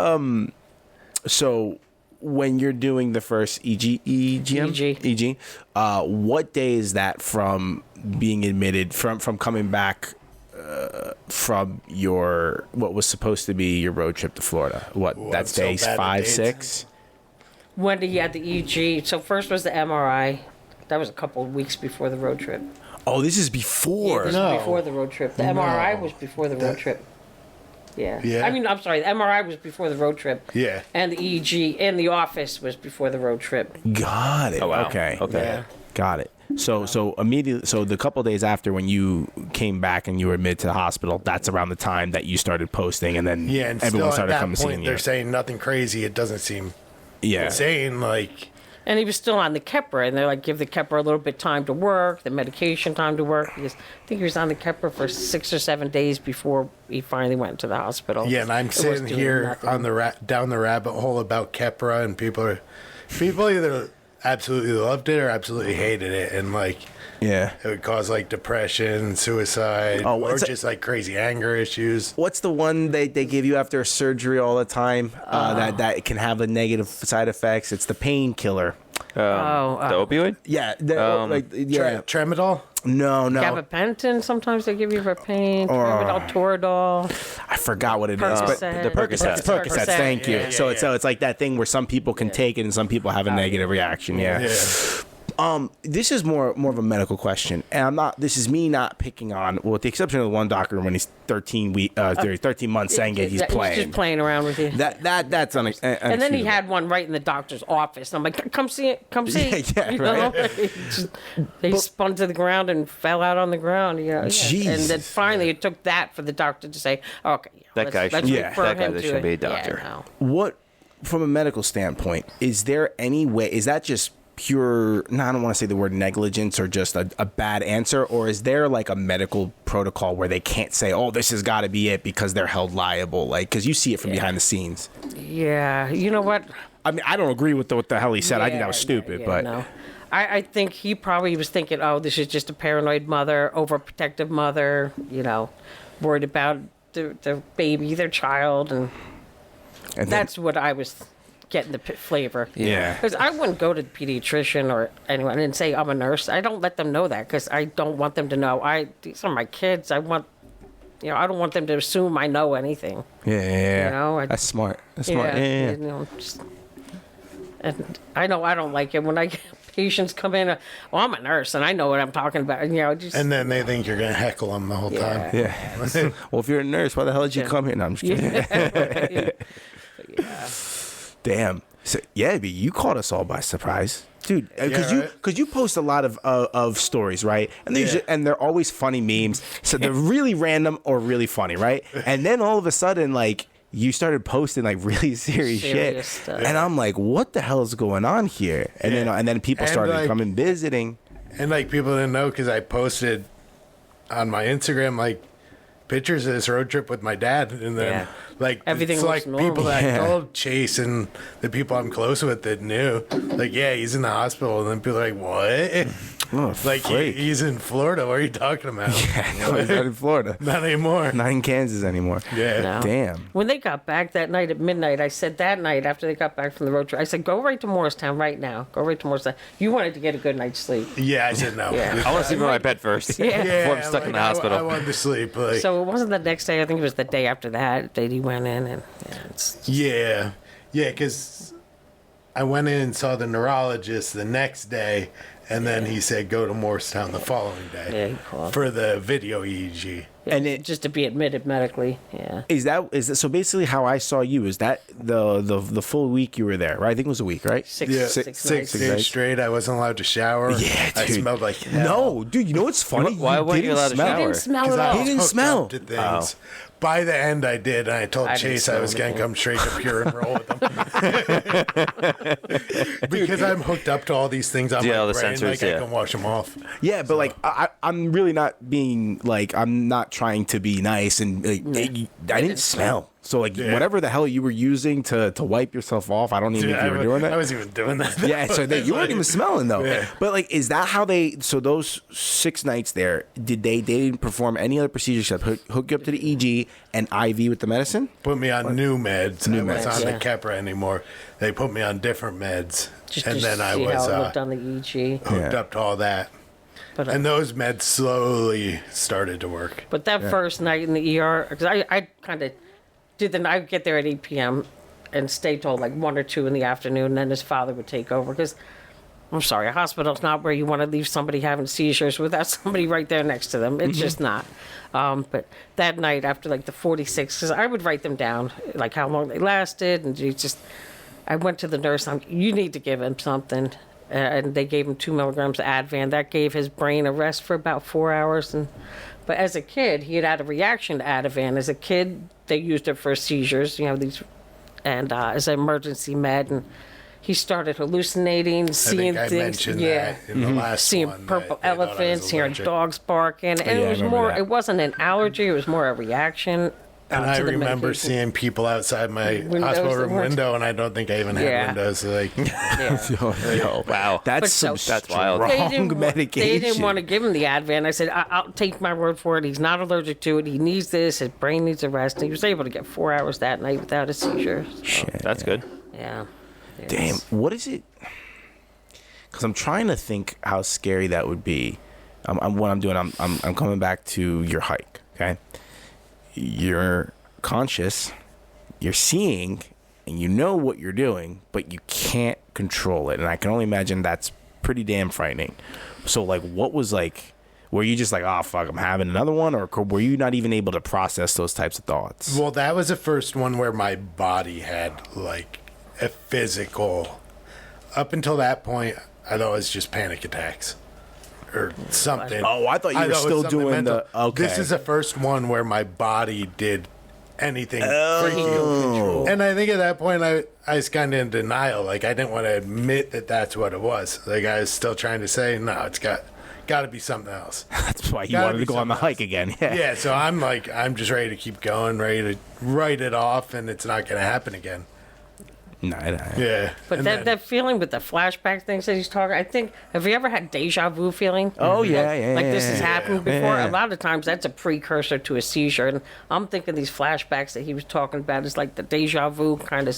so when you're doing the first EEG, what day is that from being admitted from coming back from your what was supposed to be your road trip to Florida? That's days 5, 6. When he had the EEG, so first was the MRI. That was a couple of weeks before the road trip. Oh, this is before. Yeah, this was before the road trip. The MRI was before the road trip. Yeah. I mean, I'm sorry. The MRI was before the road trip. Yeah. And the EEG in the office was before the road trip. Got it. Oh, wow. Okay. Yeah. Got it. So immediately, so the couple of days after when you came back and you were admitted to the hospital, that's around the time that you started posting, and then and everyone started coming seeing you. They're saying nothing crazy. It doesn't seem insane, like. And he was still on the Keppra, and they're like, give the Keppra a little bit time to work, the medication time to work. Because I think he was on the Keppra for 6 or 7 days before he finally went to the hospital. Yeah, and I'm sitting here on the down the rabbit hole about Keppra, and people either absolutely loved it or absolutely hated it, and like. Yeah. It would cause like depression, suicide, or just like crazy anger issues. What's the one they give you after surgery all the time that can have the negative side effects? It's the painkiller. The opioid? Yeah. Tramadol? No. Gabapentin, sometimes they give you for pain. Tramadol, Toradol. I forgot what it is. But the Percocets. Percocets, thank you. So it's like that thing where some people can take it and some people have a negative reaction. Yeah. This is more of a medical question, and this is me not picking on, well, with the exception of the one doctor when he's 13 months saying he's playing. He's just playing around with you. That's unexcusable. And then he had one right in the doctor's office. And I'm like, come see it. Yeah, right. They spun to the ground and fell out on the ground. Jesus. And then finally it took that for the doctor to say, okay, that guy should be a doctor. Yeah, no. What, from a medical standpoint, is there any way, is that just pure, I don't want to say the word negligence or just a bad answer, or is there like a medical protocol where they can't say, oh, this has got to be it because they're held liable? Like, because you see it from behind the scenes. Yeah, you know what? I mean, I don't agree with what the hell he said. I think that was stupid, but. No. I think he probably was thinking, oh, this is just a paranoid mother, overprotective mother, worried about the baby, their child, and that's what I was getting the flavor. Yeah. Because I wouldn't go to the pediatrician or anyone and say I'm a nurse. I don't let them know that because I don't want them to know. These are my kids. I don't want them to assume I know anything. Yeah. You know, that's smart. That's smart. Yeah. You know, and I know I don't like it when I get patients come in. I'm a nurse and I know what I'm talking about. You know, and then they think you're going to heckle them the whole time. Yeah. Well, if you're a nurse, why the hell did you come here? No, I'm just kidding. Yeah. Damn. So, but you caught us all by surprise. Dude, because you post a lot of stories, right? And they're always funny memes. So they're really random or really funny, right? And then all of a sudden, like, you started posting like really serious shit, stuff. And I'm like, what the hell is going on here? And then people started coming visiting, and like people didn't know because I posted on my Instagram like pictures of this road trip with my dad, and then like everything it's like normal. people that I told Chase and the people I'm close with that knew, like he's in the hospital, and then people are like, what? Oh, like he's in Florida. What are you talking about? No, he's not in Florida. Not anymore. Not in Kansas anymore. Yeah. No. Damn. When they got back that night at midnight, I said that night after they got back from the road trip, I said, go right to Morristown right now. Go right to Morristown. You wanted to get a good night's sleep. Yeah, I said no. I want to sleep in my bed first before I'm stuck in the hospital. I wanted to sleep. So it wasn't the next day. I think it was the day after that he went in. And because I went in and saw the neurologist the next day. And then he said, go to Morristown the following day for the video EEG. And just to be admitted medically, Is that so? Basically, how I saw you is that the full week you were there, right? I think it was a week, right? Six days straight. I wasn't allowed to shower. Yeah, dude. I smelled like hell. No, dude. You know what's funny? Why weren't you allowed to shower? He didn't smell at all. He didn't smell. To things. By the end, I did, and I told Chase I was going to come straight to Pure and roll with him. Because I'm hooked up to all these things on my the brain, sensors, I can wash them off. Yeah, but like I'm really not being like I'm not trying to be nice and like, I didn't smell. So like whatever the hell you were using to wipe yourself off, I don't even know if you were doing that. I wasn't even doing that. Yeah, so you weren't even smelling though. Yeah. But like, is that how so those 6 nights there, they didn't perform any other procedures except hook you up to the EEG and IV with the medicine? Put me on new meds. I was on the Keppra anymore. They put me on different meds. Then I was looked on the EEG. Hooked up to all that. And those meds slowly started to work. But that first night in the ER, because I kind of I'd get there at 8 p.m. and stay till like 1 or 2 in the afternoon, and then his father would take over. Because, I'm sorry, a hospital's not where you want to leave somebody having seizures without somebody right there next to them. It's just not. But that night, after like the 46, because I would write them down, like how long they lasted, and I went to the nurse, you need to give him something. And they gave him 2 milligrams of Advan. That gave his brain a rest for about 4 hours. But as a kid, he had a reaction to Ativan. As a kid, they used it for seizures, and as an emergency med. And he started hallucinating, seeing I things. Mentioned that in the last seeing one, purple elephants, hearing dogs barking, and it was more. It wasn't an allergy; it was more a reaction. And I remember seeing people outside my hospital room window, and I don't think I even had windows. Like, wow, that's wild. Medication. They didn't want to give him the Advan. I said, I'll take my word for it. He's not allergic to it. He needs this. His brain needs a rest. And he was able to get 4 hours that night without a seizure. So, shit, that's good. Yeah. Damn. What is it? Because I'm trying to think how scary that would be. What I'm doing, I'm coming back to your hike. Okay. You're conscious, you're seeing, and you know what you're doing, but you can't control it. And I can only imagine that's pretty damn frightening. So, like, what was like, were you just like, oh, fuck, I'm having another one? Or were you not even able to process those types of thoughts? Well, that was the first one where my body had, like, a physical. Up until that point, I thought it was just panic attacks. Or something. Oh, I thought you were still doing mental. Okay. This is the first one where my body did anything freaky. And I think at that point I was kind of in denial. Like, I didn't want to admit that that's what it was. Like, I was still trying to say, no, it's got to be something else. That's why you wanted to go on the hike again. Yeah, so I'm just ready to keep going, ready to write it off, and it's not going to happen again. Nah. Yeah. But that feeling with the flashback things that he's talking, I think, have you ever had deja vu feeling? Oh, yeah, Like this yeah, has happened before? Yeah. A lot of times that's a precursor to a seizure. And I'm thinking these flashbacks that he was talking about is like the deja vu kind of.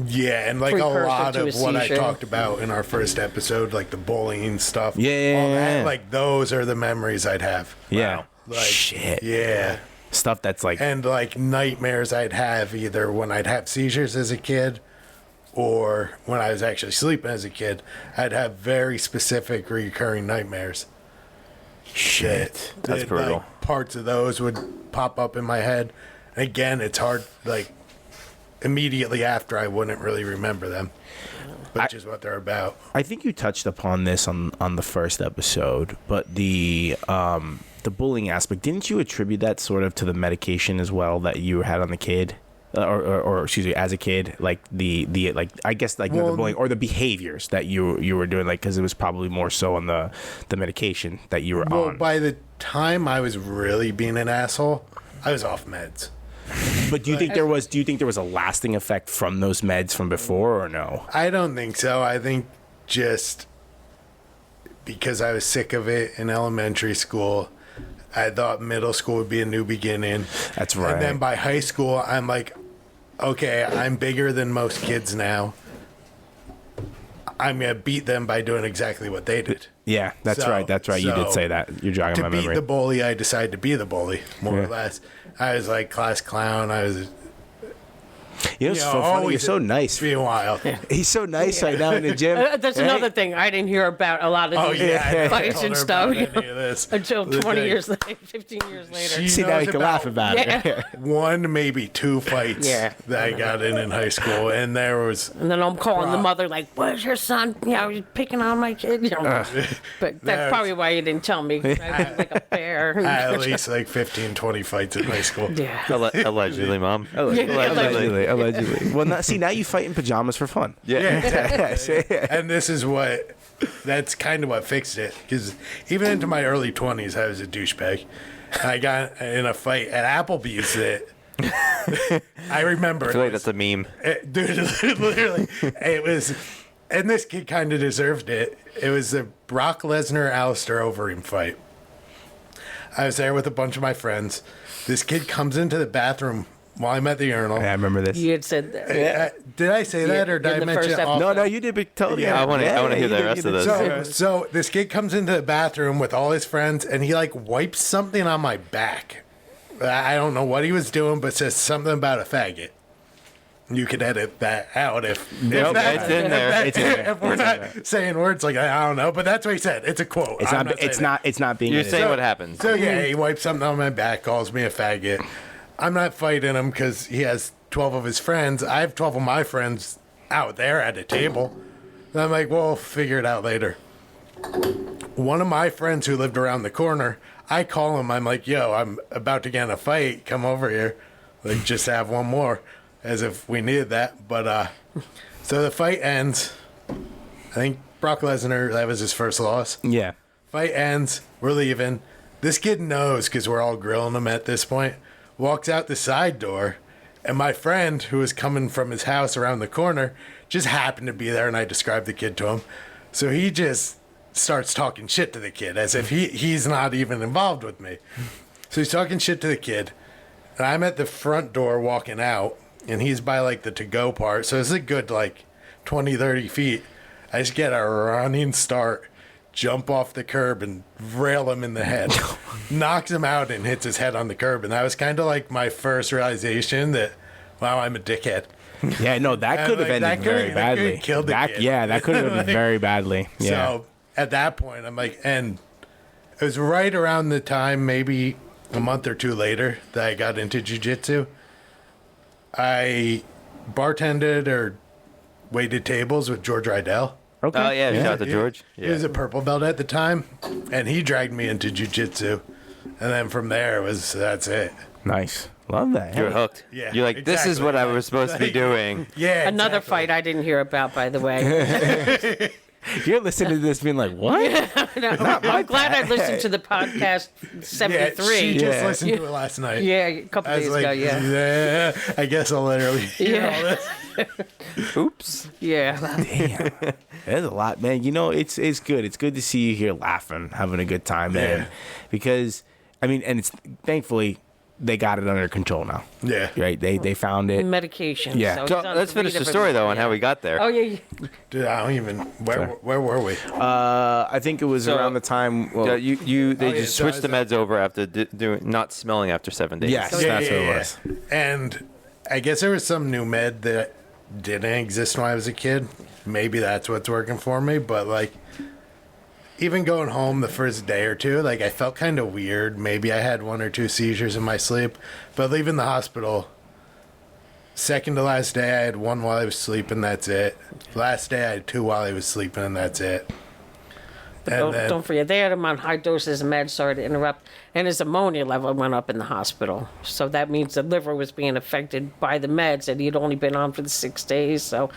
Yeah, and like a lot of what I talked about in our first episode, like the bullying stuff. Yeah. All that, like those are the memories I'd have. Yeah. Wow. Like, shit. Yeah. Stuff that's like. And like nightmares I'd have either when I'd have seizures as a kid or when I was actually sleeping as a kid. I'd have very specific recurring nightmares. Shit. That's brutal. Like, parts of those would pop up in my head. Again, it's hard, like, immediately after I wouldn't really remember them, which is what they're about. I think you touched upon this on the first episode, but the bullying aspect, didn't you attribute that sort of to the medication as well that you had on the kid? Or excuse me, as a kid, like the like I guess like the bullying or the behaviors that you were doing, like because it was probably more so on the medication that you were on. Well, by the time I was really being an asshole, I was off meds. But do you think there was a lasting effect from those meds from before or no? I don't think so. I think just because I was sick of it in elementary school, I thought middle school would be a new beginning. That's right. And then by high school, I'm like, okay, I'm bigger than most kids now. I'm going to beat them by doing exactly what they did. Yeah, that's right. That's right. You did say that. You're jogging my memory. To beat the bully, I decided to be the bully, more or less. I was like class clown. I was... It's so funny. You're so nice. Being wild. Yeah. He's so nice right now in the gym. That's another thing. I didn't hear about a lot of these fights and stuff until 20 years later, 15 years later. See, now you can laugh about it. One, maybe two fights that I got in high school, and there was... And then I'm calling the mother like, where's your son? He's picking on my kid. But that's probably why you didn't tell me. I was like a bear. At least like 15, 20 fights in high school. Yeah. Allegedly, Mom. Allegedly. Well, now you fight in pajamas for fun. Yeah. And this is that's kind of what fixed it. Because even into my early 20s, I was a douchebag. I got in a fight at Applebee's that I remember. I feel like that's a meme. Dude, literally. It was, and this kid kind of deserved it. It was the Brock Lesnar-Alistair Overeem fight. I was there with a bunch of my friends. This kid comes into the bathroom while I'm at the urinal. Yeah, I remember this. You had said that. Did I say that, or did I mention it? No, you did. But totally. I want to hear the rest of this. So this kid comes into the bathroom with all his friends, and he like wipes something on my back. I don't know what he was doing, but says something about a faggot. You could edit that out if it's in there. If we're not saying words like I don't know, but that's what he said. It's a quote. It's not being. You're saying what happened. So yeah, he wipes something on my back, calls me a faggot. I'm not fighting him because he has 12 of his friends. I have 12 of my friends out there at a table. And I'm like, well, figure it out later. One of my friends who lived around the corner, I call him. I'm like, yo, I'm about to get in a fight. Come over here. Like, just have one more. As if we needed that. But, so the fight ends. I think Brock Lesnar, that was his first loss. Yeah. Fight ends. We're leaving. This kid knows because we're all grilling him at this point. Walks out the side door, and my friend, who was coming from his house around the corner, just happened to be there, and I described the kid to him. So he just starts talking shit to the kid, as if he's not even involved with me. So he's talking shit to the kid, and I'm at the front door walking out, and he's by, like, the to-go part, so it's a good, like, 20, 30 feet. I just get a running start, jump off the curb and rail him in the head, knocks him out and hits his head on the curb. And that was kind of like my first realization that, wow, I'm a dickhead. Yeah, no, that could have ended very badly. That killed the kid. Yeah, that could have ended very badly. Yeah. So at that point, I'm like, and it was right around the time, maybe a month or two later, that I got into jiu-jitsu. I bartended or waited tables with George Rydell. Okay. Oh, yeah, shout out to George. Yeah. He was a purple belt at the time, and he dragged me into jiu-jitsu. And then from there, that's it. Nice. Love that. You're hooked. Yeah, You're like, this is what I was supposed to be doing. Yeah. Another fight I didn't hear about, by the way. You're listening to this being like, what? No, I'm glad I listened to the podcast 73. Yeah, she just listened to it last night. Yeah, a couple days ago, yeah. I guess I'll literally hear all this. Oops. Yeah. Damn. There's a lot, man. You know, it's good. It's good to see you here laughing, having a good time, man. Because, I mean, and it's thankfully they got it under control now. Yeah. Right? They found it. Medication. Yeah. So let's finish the story, though, on how we got there. Oh, yeah. Dude, I don't even... Where were we? I think it was around the time... Well, they just switched the meds over after not smelling after 7 days. Yes, that's what it was. And I guess there was some new med that didn't exist when I was a kid. Maybe that's what's working for me, but, like... Even going home the first day or two, like, I felt kind of weird. Maybe I had 1 or 2 seizures in my sleep. But leaving the hospital, second to last day, I had 1 while I was sleeping, that's it. Last day, I had 2 while I was sleeping, and that's it. But don't forget, they had him on high doses of meds, sorry to interrupt, and his ammonia level went up in the hospital. So that means the liver was being affected by the meds, and he'd only been on for the 6 days. So,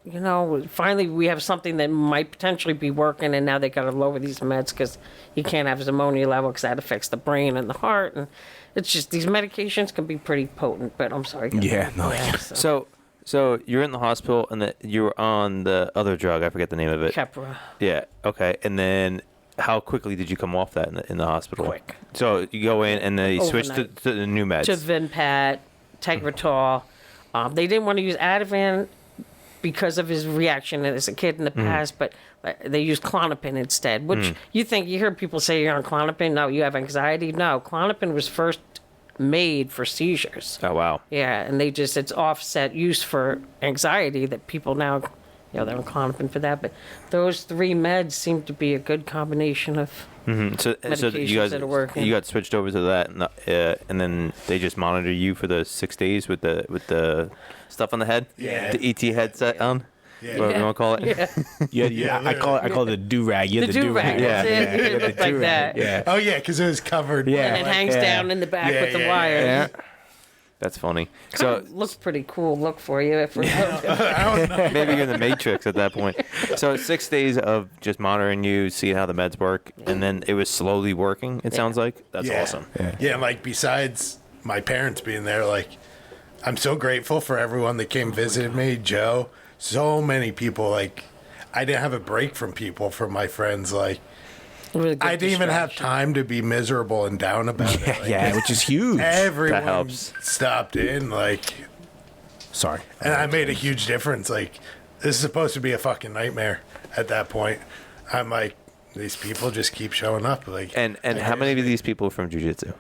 you know, finally we have something that might potentially be working, and now they got to lower these meds because he can't have his ammonia level because that affects the brain and the heart. And it's just these medications can be pretty potent, but I'm sorry. Yeah, no. Yeah, So you're in the hospital, and you were on the other drug. I forget the name of it. Keppra. Yeah. Okay. And then, how quickly did you come off that in the hospital? Quick. So you go in, and they switched to the new meds. To Vinpat, Tegretol. They didn't want to use Ativan because of his reaction as a kid in the past, but they used Klonopin instead, which you hear people say you're on Klonopin, no, you have anxiety. No, Klonopin was first made for seizures. Oh, wow. Yeah, and it's offset use for anxiety that people now, they're on Klonopin for that, but those 3 meds seem to be a good combination of medications that are working. You got switched over to that, and then they just monitor you for the 6 days with the stuff on the head, the ET headset on. Yeah. What you want to call it? Yeah. I call it the do-rag. The do-rag. It looked like that. Yeah. Oh, yeah, because it was covered. Yeah. And it hangs down in the back with the wire. Yeah. That's funny. So it looks pretty cool look for you. If we're I don't know. Maybe you're in the Matrix at that point. So 6 days of just monitoring you, seeing how the meds work, and then it was slowly working, it sounds like. That's awesome. Yeah, like, besides my parents being there, like, I'm so grateful for everyone that came visited me, Joe. So many people, like, I didn't have a break from people, from my friends, like, really I didn't even have time to be miserable and down about it. Like, which is huge. Everyone that helps. stopped in, like, sorry. And I made a huge difference. Like, this is supposed to be a fucking nightmare at that point. I'm like, these people just keep showing up. Like, and how many of these people are from jiu-jitsu?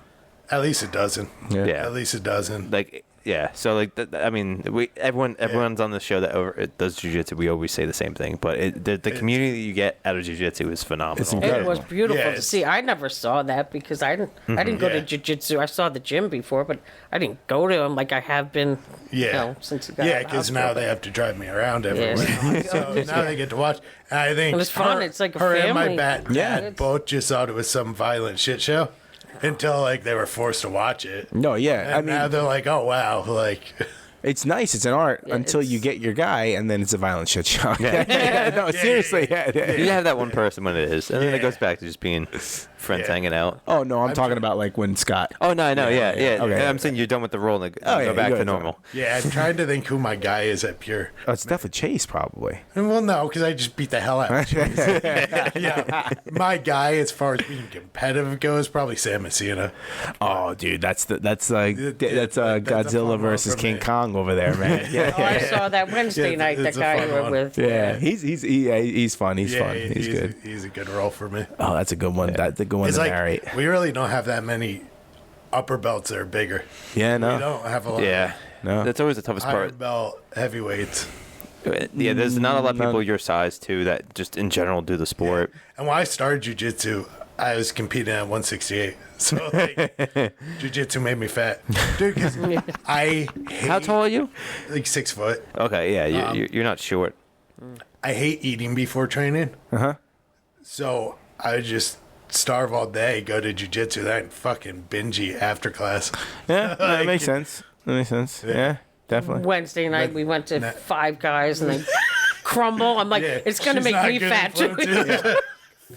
At least a dozen. Yeah. At least a dozen. Like, yeah. So, like, I mean, everyone's on the show that does jiu-jitsu. We always say the same thing, but the community that you get out of jiu-jitsu is phenomenal. It's incredible. It was beautiful to see. I never saw that because I didn't go to jiu-jitsu. I saw the gym before, but I didn't go to them like I have been. Since you got yeah, because now they have to drive me around everywhere. So now they get to watch. And I think it's fun. It's like a her family. and my dad both just thought it was some violent shit show. Until, like, they were forced to watch it. No, yeah. And I mean, now they're like, oh, wow. Like, it's nice. It's an art until you get your guy, and then it's a violent shit show. No, seriously. You have that one person when it is, and then it goes back to just being friends hanging out. Oh, no, I'm talking about, like, when Scott. Oh, no, I know, yeah. Okay. I'm saying you're done with the role and go back to normal. Yeah, I'm trying to think who my guy is at Pure. Oh, it's definitely Chase, probably. Well, no, because I just beat the hell out of Chase. My guy, as far as being competitive goes, probably Sam Messina. Oh, dude, that's Godzilla versus King Kong over there, man. I saw that Wednesday night. That guy you were with. Yeah, he's fun. He's fun. He's good. He's a good role for me. Oh, that's a good one. That's a good one to narrate. We really don't have that many upper belts that are bigger. Yeah, no. We don't have a lot. No. That's always the toughest part. Iron belt heavyweights. Yeah, there's not a lot of people your size, too, that just in general do the sport. Yeah. And when I started jiu-jitsu, I was competing at 168. So, like, jiu-jitsu made me fat. Dude, because I hate... How tall are you? Like 6 foot. Okay, yeah, you're not short. I hate eating before training. Uh-huh. So, I would just starve all day, go to jiu-jitsu, then fucking bingy after class. Yeah, that makes sense. That makes sense. Yeah, definitely. Wednesday night, we went to Five Guys, and then crumble. I'm like, it's going to make me fat too.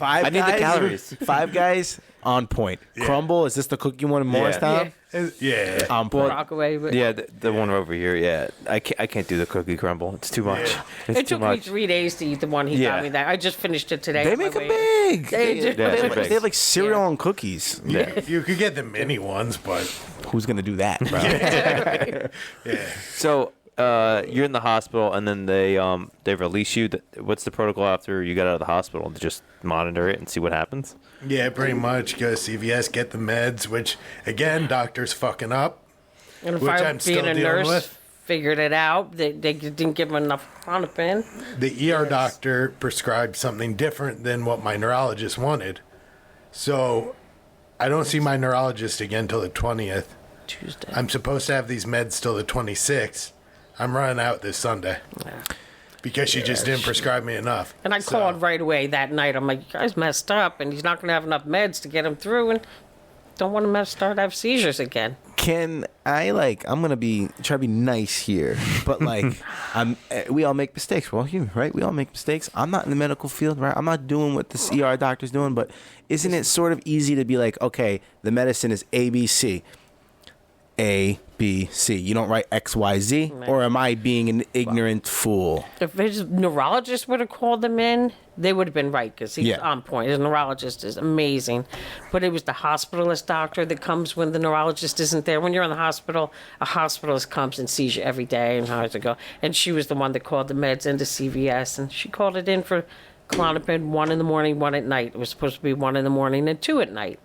I need the calories. Five Guys on point. Yeah. Crumble, is this the cookie one in Morristown? Yeah. On point. Rockaway, but yeah, the one over here. Yeah, I can't do the cookie crumble. It's too much. Yeah. It took me 3 days to eat the one he got me. That I just finished it today. They make them big. They have like cereal and cookies. Yeah. You could get the mini ones, but who's gonna do that, bro? Yeah. So. You're in the hospital, and then they release you. What's the protocol after you get out of the hospital? To just monitor it and see what happens? Yeah, pretty much. Go to CVS, get the meds, which, again, doctors fucking up. And if I'm being a nurse, figured it out. They didn't give him enough Klonopin. The ER doctor prescribed something different than what my neurologist wanted. So I don't see my neurologist again till the 20th. Tuesday. I'm supposed to have these meds till the 26th. I'm running out this Sunday because she just didn't prescribe me enough. And I called right away that night. I'm like, you guys messed up, and he's not going to have enough meds to get him through, and don't want him to start to have seizures again. Can I, I'm going to try to be nice here, but, we all make mistakes. We're all human, right? We all make mistakes. I'm not in the medical field, right? I'm not doing what the ER doctor's doing, but isn't it sort of easy to be like, okay, the medicine is ABC. A, B, C. You don't write X, Y, Z? Or am I being an ignorant fool? If his neurologist would have called him in, they would have been right because he's on point. His neurologist is amazing. But it was the hospitalist doctor that comes when the neurologist isn't there. When you're in the hospital, a hospitalist comes and sees you every day and how to go. And she was the one that called the meds into CVS, and she called it in for Klonopin 1 in the morning, 1 at night. It was supposed to be 1 in the morning and 2 at night.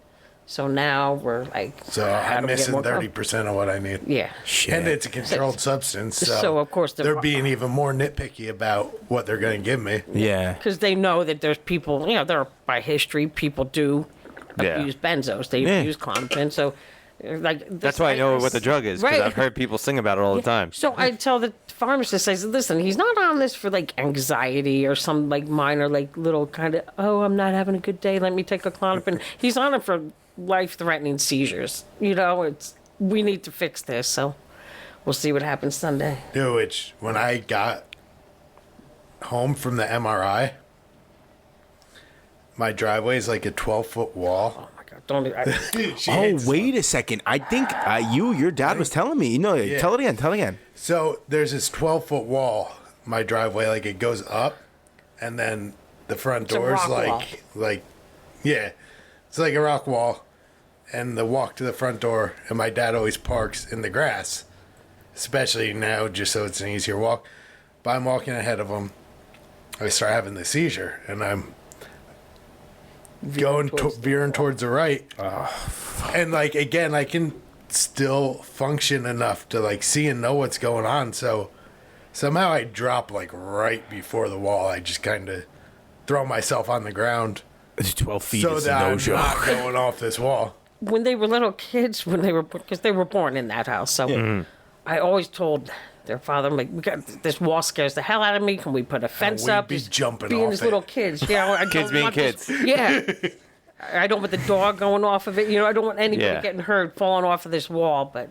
So now we're so I'm missing 30% of what I need. Yeah. Shit. And it's a controlled substance. So of course they're being even more nitpicky about what they're going to give me. Yeah. Because they know that there's people, there by history, people do abuse benzos. They use Klonopin. So that's why I know what the drug is, because I've heard people sing about it all the time. So I tell the pharmacist, I said, listen, he's not on this for anxiety or some minor little kind of, I'm not having a good day, let me take a Klonopin. He's on it for life-threatening seizures. We need to fix this, so we'll see what happens Sunday. Which, when I got home from the MRI, my driveway is like a 12-foot wall. Oh my God! Don't. Wait a second. I think your dad was telling me. Tell it again. So there's this 12-foot wall. My driveway, it goes up, and then the front door is it's like a rock wall, and the walk to the front door, and my dad always parks in the grass, especially now, just so it's an easier walk. But I'm walking ahead of him. I start having the seizure, and I'm veering towards the right. And, again, I can still function enough to, see and know what's going on. So somehow I drop, right before the wall. I just kind of throw myself on the ground. It's 12 feet. So that I'm not going off this wall. When they were little kids, because they were born in that house, so I always told their father, I'm like, we got this wall scares the hell out of me. Can we put a fence up? Be jumping being off as it. Little kids, kids being kids. I don't want the dog going off of it. I don't want anybody getting hurt, falling off of this wall. But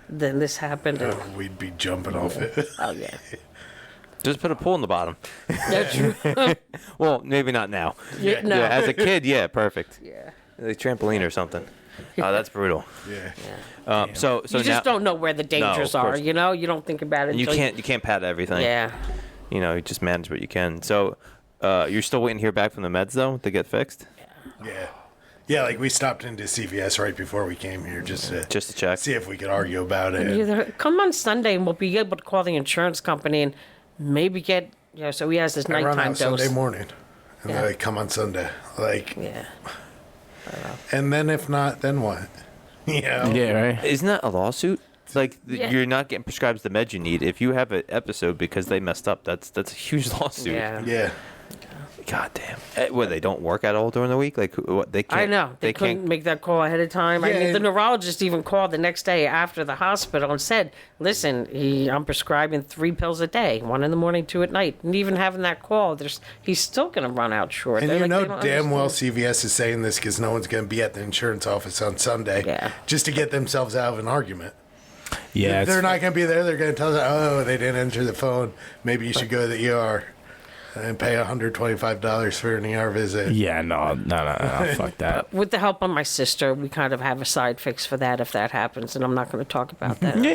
then this happened. And, we'd be jumping off it. Oh yeah. Just put a pool in the bottom. That's true. Well, maybe not now. No. As a kid, perfect. Yeah. Like trampoline or something. Oh, that's brutal. Yeah. So you just don't know where the dangers are. You don't think about it. And you can't pat everything. Yeah. You just manage what you can. So you're still waiting to hear back from the meds though to get fixed. Yeah. We stopped into CVS right before we came here just to check, see if we could argue about it. Come on Sunday and we'll be able to call the insurance company and maybe get. So he has this nighttime dose. Sunday morning, and they come on Sunday. Yeah. And then if not, then what? Yeah, right. Isn't that a lawsuit? You're not getting prescribed the meds you need. If you have an episode because they messed up, that's a huge lawsuit. Yeah. God damn. They don't work at all during the week? They can't. I know. They couldn't make that call ahead of time. The neurologist even called the next day after the hospital and said, listen, I'm prescribing 3 pills a day, 1 in the morning, 2 at night. And even having that call, he's still going to run out short. And damn well CVS is saying this because no one's going to be at the insurance office on Sunday just to get themselves out of an argument. Yeah. They're not going to be there. They're going to tell us, they didn't enter the phone. Maybe you should go to the ER. And pay $125 for an ER visit. Yeah, no, fuck that. With the help of my sister, we kind of have a side fix for that if that happens, and I'm not going to talk about that. No.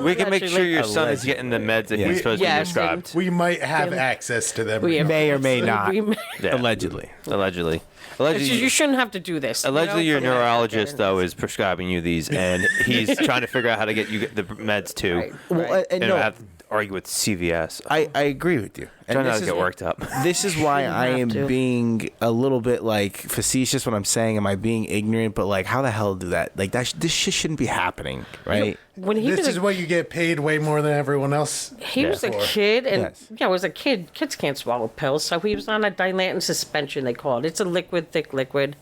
We can make sure your son is getting the meds that he's supposed to be prescribed. We might have access to them. We may or may not. Allegedly. You shouldn't have to do this. Allegedly, your neurologist, though, is prescribing you these, and he's trying to figure out how to get you the meds, too. Right. Well, and have to argue with CVS. I agree with you. Trying not to get worked up. This is why I am being a little bit, like, facetious when I'm saying, am I being ignorant? But, like, how the hell do that? Like, this shit shouldn't be happening, right? This is what you get paid way more than everyone else. He was a kid, and as a kid, kids can't swallow pills, so he was on a dilatant suspension, they call it. It's a thick liquid.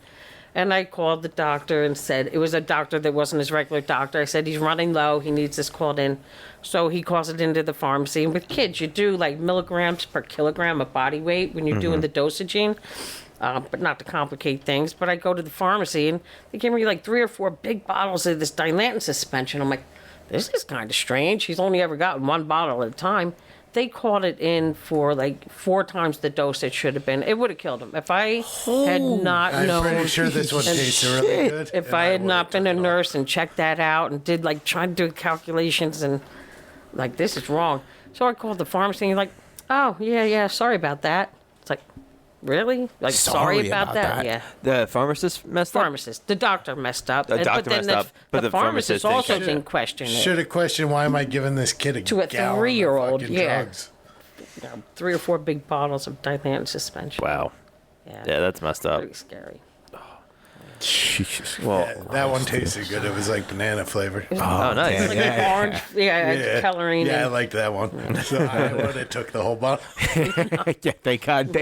And I called the doctor and said, it was a doctor that wasn't his regular doctor. I said, he's running low. He needs this called in. So he calls it into the pharmacy. And with kids, you do like milligrams per kilogram of body weight when you're doing the dosaging, but not to complicate things. But I go to the pharmacy, and they gave me like 3 or 4 big bottles of this dilantin suspension. I'm like, this is kind of strange. He's only ever gotten 1 bottle at a time. They called it in for like 4 times the dose it should have been. It would have killed him if I had not known. I'm pretty sure this one tasted really good. If I had not been a nurse and checked that out and did like trying to do calculations and like this is wrong. So I called the pharmacy and he's like, oh yeah, sorry about that. It's like, really? Like sorry about that? Yeah. The pharmacist messed up? The doctor messed up. The doctor messed up. But the pharmacist also didn't question it. Should have questioned why am I giving this kid to a 3-year-old? Yeah. Drugs. 3 or 4 big bottles of dilantin suspension. Wow. Yeah, that's messed up. Pretty scary. Jesus. Well, that one tasted good. It was like banana flavored. Oh, nice. Like orange, coloring. Yeah, I liked that one. So I would have took the whole bottle. Yeah, thank God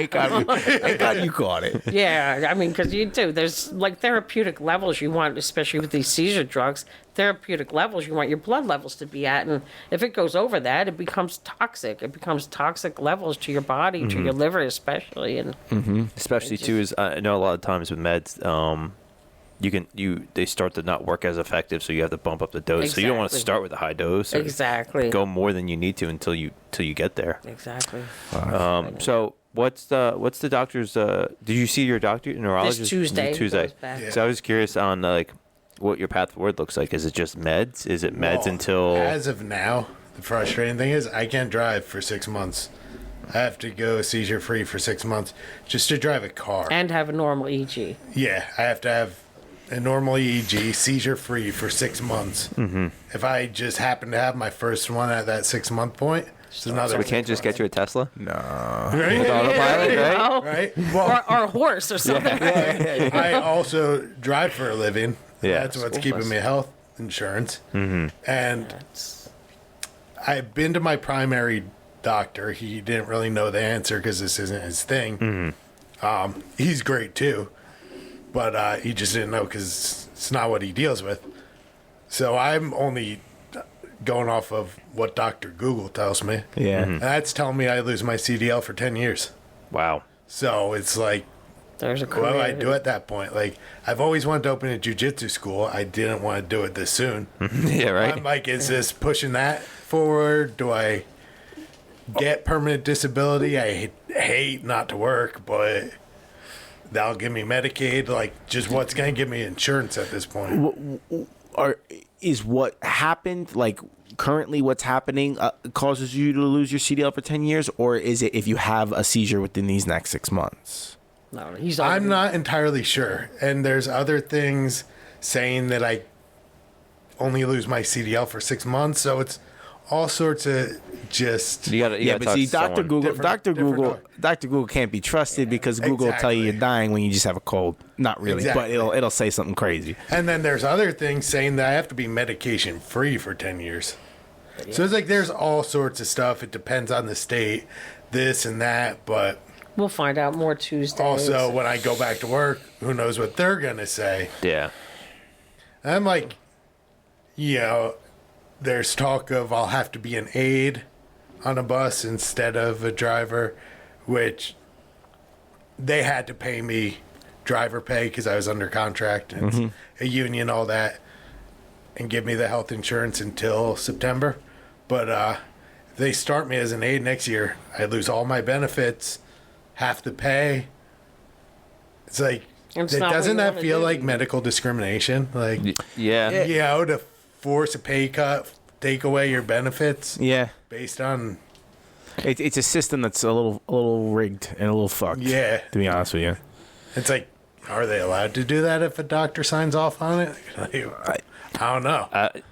you caught it. Yeah, I mean, because you do. There's like therapeutic levels you want, especially with these seizure drugs. Therapeutic levels you want your blood levels to be at, and if it goes over that, it becomes toxic. It becomes toxic levels to your body, to your liver, especially, and especially too is I know a lot of times with meds. They start to not work as effective, so you have to bump up the dose. Exactly. So you don't want to start with a high dose. Exactly. Go more than you need to until you get there. Exactly. So what's the doctor's? Did you see your doctor, neurologist? This Tuesday. Yeah. So I was curious on like what your path forward looks like. Is it just meds? Is it meds until? As of now, the frustrating thing is I can't drive for 6 months. I have to go seizure free for 6 months just to drive a car and have a normal EEG. Yeah, I have to have a normal EEG, seizure free for 6 months. Mm-hmm. If I just happen to have my first one at that 6 month point, so we can't just get you a Tesla? No. Right? With autopilot, right? Right? Well, or a horse or something. Yeah. I also drive for a living. Yeah. That's what's keeping me health insurance. Mm-hmm. And I've been to my primary doctor. He didn't really know the answer because this isn't his thing. Mm-hmm. He's great too. But he just didn't know because it's not what he deals with. So I'm only going off of what Dr. Google tells me. Yeah. And that's telling me I lose my CDL for 10 years. Wow. So it's like, there's a what do I do at that point? Like, I've always wanted to open a jiu-jitsu school. I didn't want to do it this soon. Yeah, right? I'm like, is this pushing that forward? Do I get permanent disability? I hate not to work, but that'll give me Medicaid. Like, just what's going to give me insurance at this point? Is what happened, like currently what's happening, causes you to lose your CDL for 10 years? Or is it if you have a seizure within these next 6 months? No, I'm not entirely sure. And there's other things saying that I only lose my CDL for 6 months. So it's all sorts of just but see, Dr. Google can't be trusted because Google will tell you you're dying when you just have a cold. Not really, but it'll say something crazy. And then there's other things saying that I have to be medication free for 10 years. Yeah. So it's like there's all sorts of stuff. It depends on the state, this and that, but we'll find out more Tuesday. Also, when I go back to work, who knows what they're gonna say? Yeah. And I'm like, there's talk of I'll have to be an aide on a bus instead of a driver, which they had to pay me driver pay because I was under contract and a union, all that, and give me the health insurance until September. But they start me as an aide next year, I lose all my benefits, have to pay. It's like, doesn't that feel like medical discrimination? Like, to force a pay cut, take away your benefits. Yeah. Based on. It's a system that's a little rigged and a little fucked. Yeah. To be honest with you. It's like, are they allowed to do that if a doctor signs off on it? I don't know.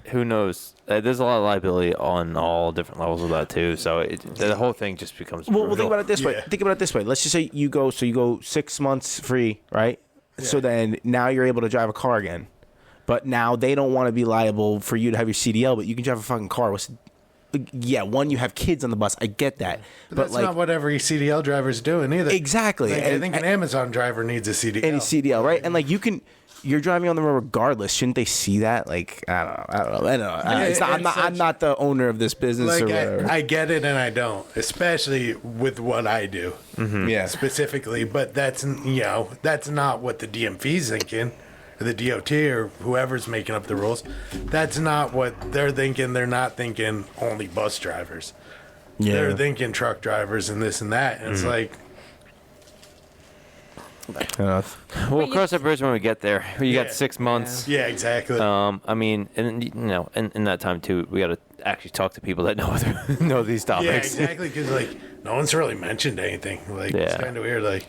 Who knows? There's a lot of liability on all different levels of that too. So the whole thing just becomes. Well, think about it this way. Think about it this way. Let's just say you go 6 months free, right? Yeah. So then now you're able to drive a car again, but now they don't want to be liable for you to have your CDL, but you can drive a fucking car. One, you have kids on the bus. I get that. But that's not what every CDL driver's doing either. Exactly. I think an Amazon driver needs a CDL. Any CDL, right? And like you're driving on the road regardless. Shouldn't they see that? Like, I don't know. I'm not the owner of this business like or whatever. I get it and I don't, especially with what I do. Mm-hmm. Yeah. Specifically, but that's not what the DMV's thinking. The DOT or whoever's making up the rules, that's not what they're thinking. They're not thinking only bus drivers. Yeah. They're thinking truck drivers and this and that. And it's like, we'll cross that bridge when we get there. You got 6 months. Yeah, exactly. I mean, and in that time too, we got to actually talk to people that know these topics. Yeah, exactly. Because no one's really mentioned anything. It's kind of weird.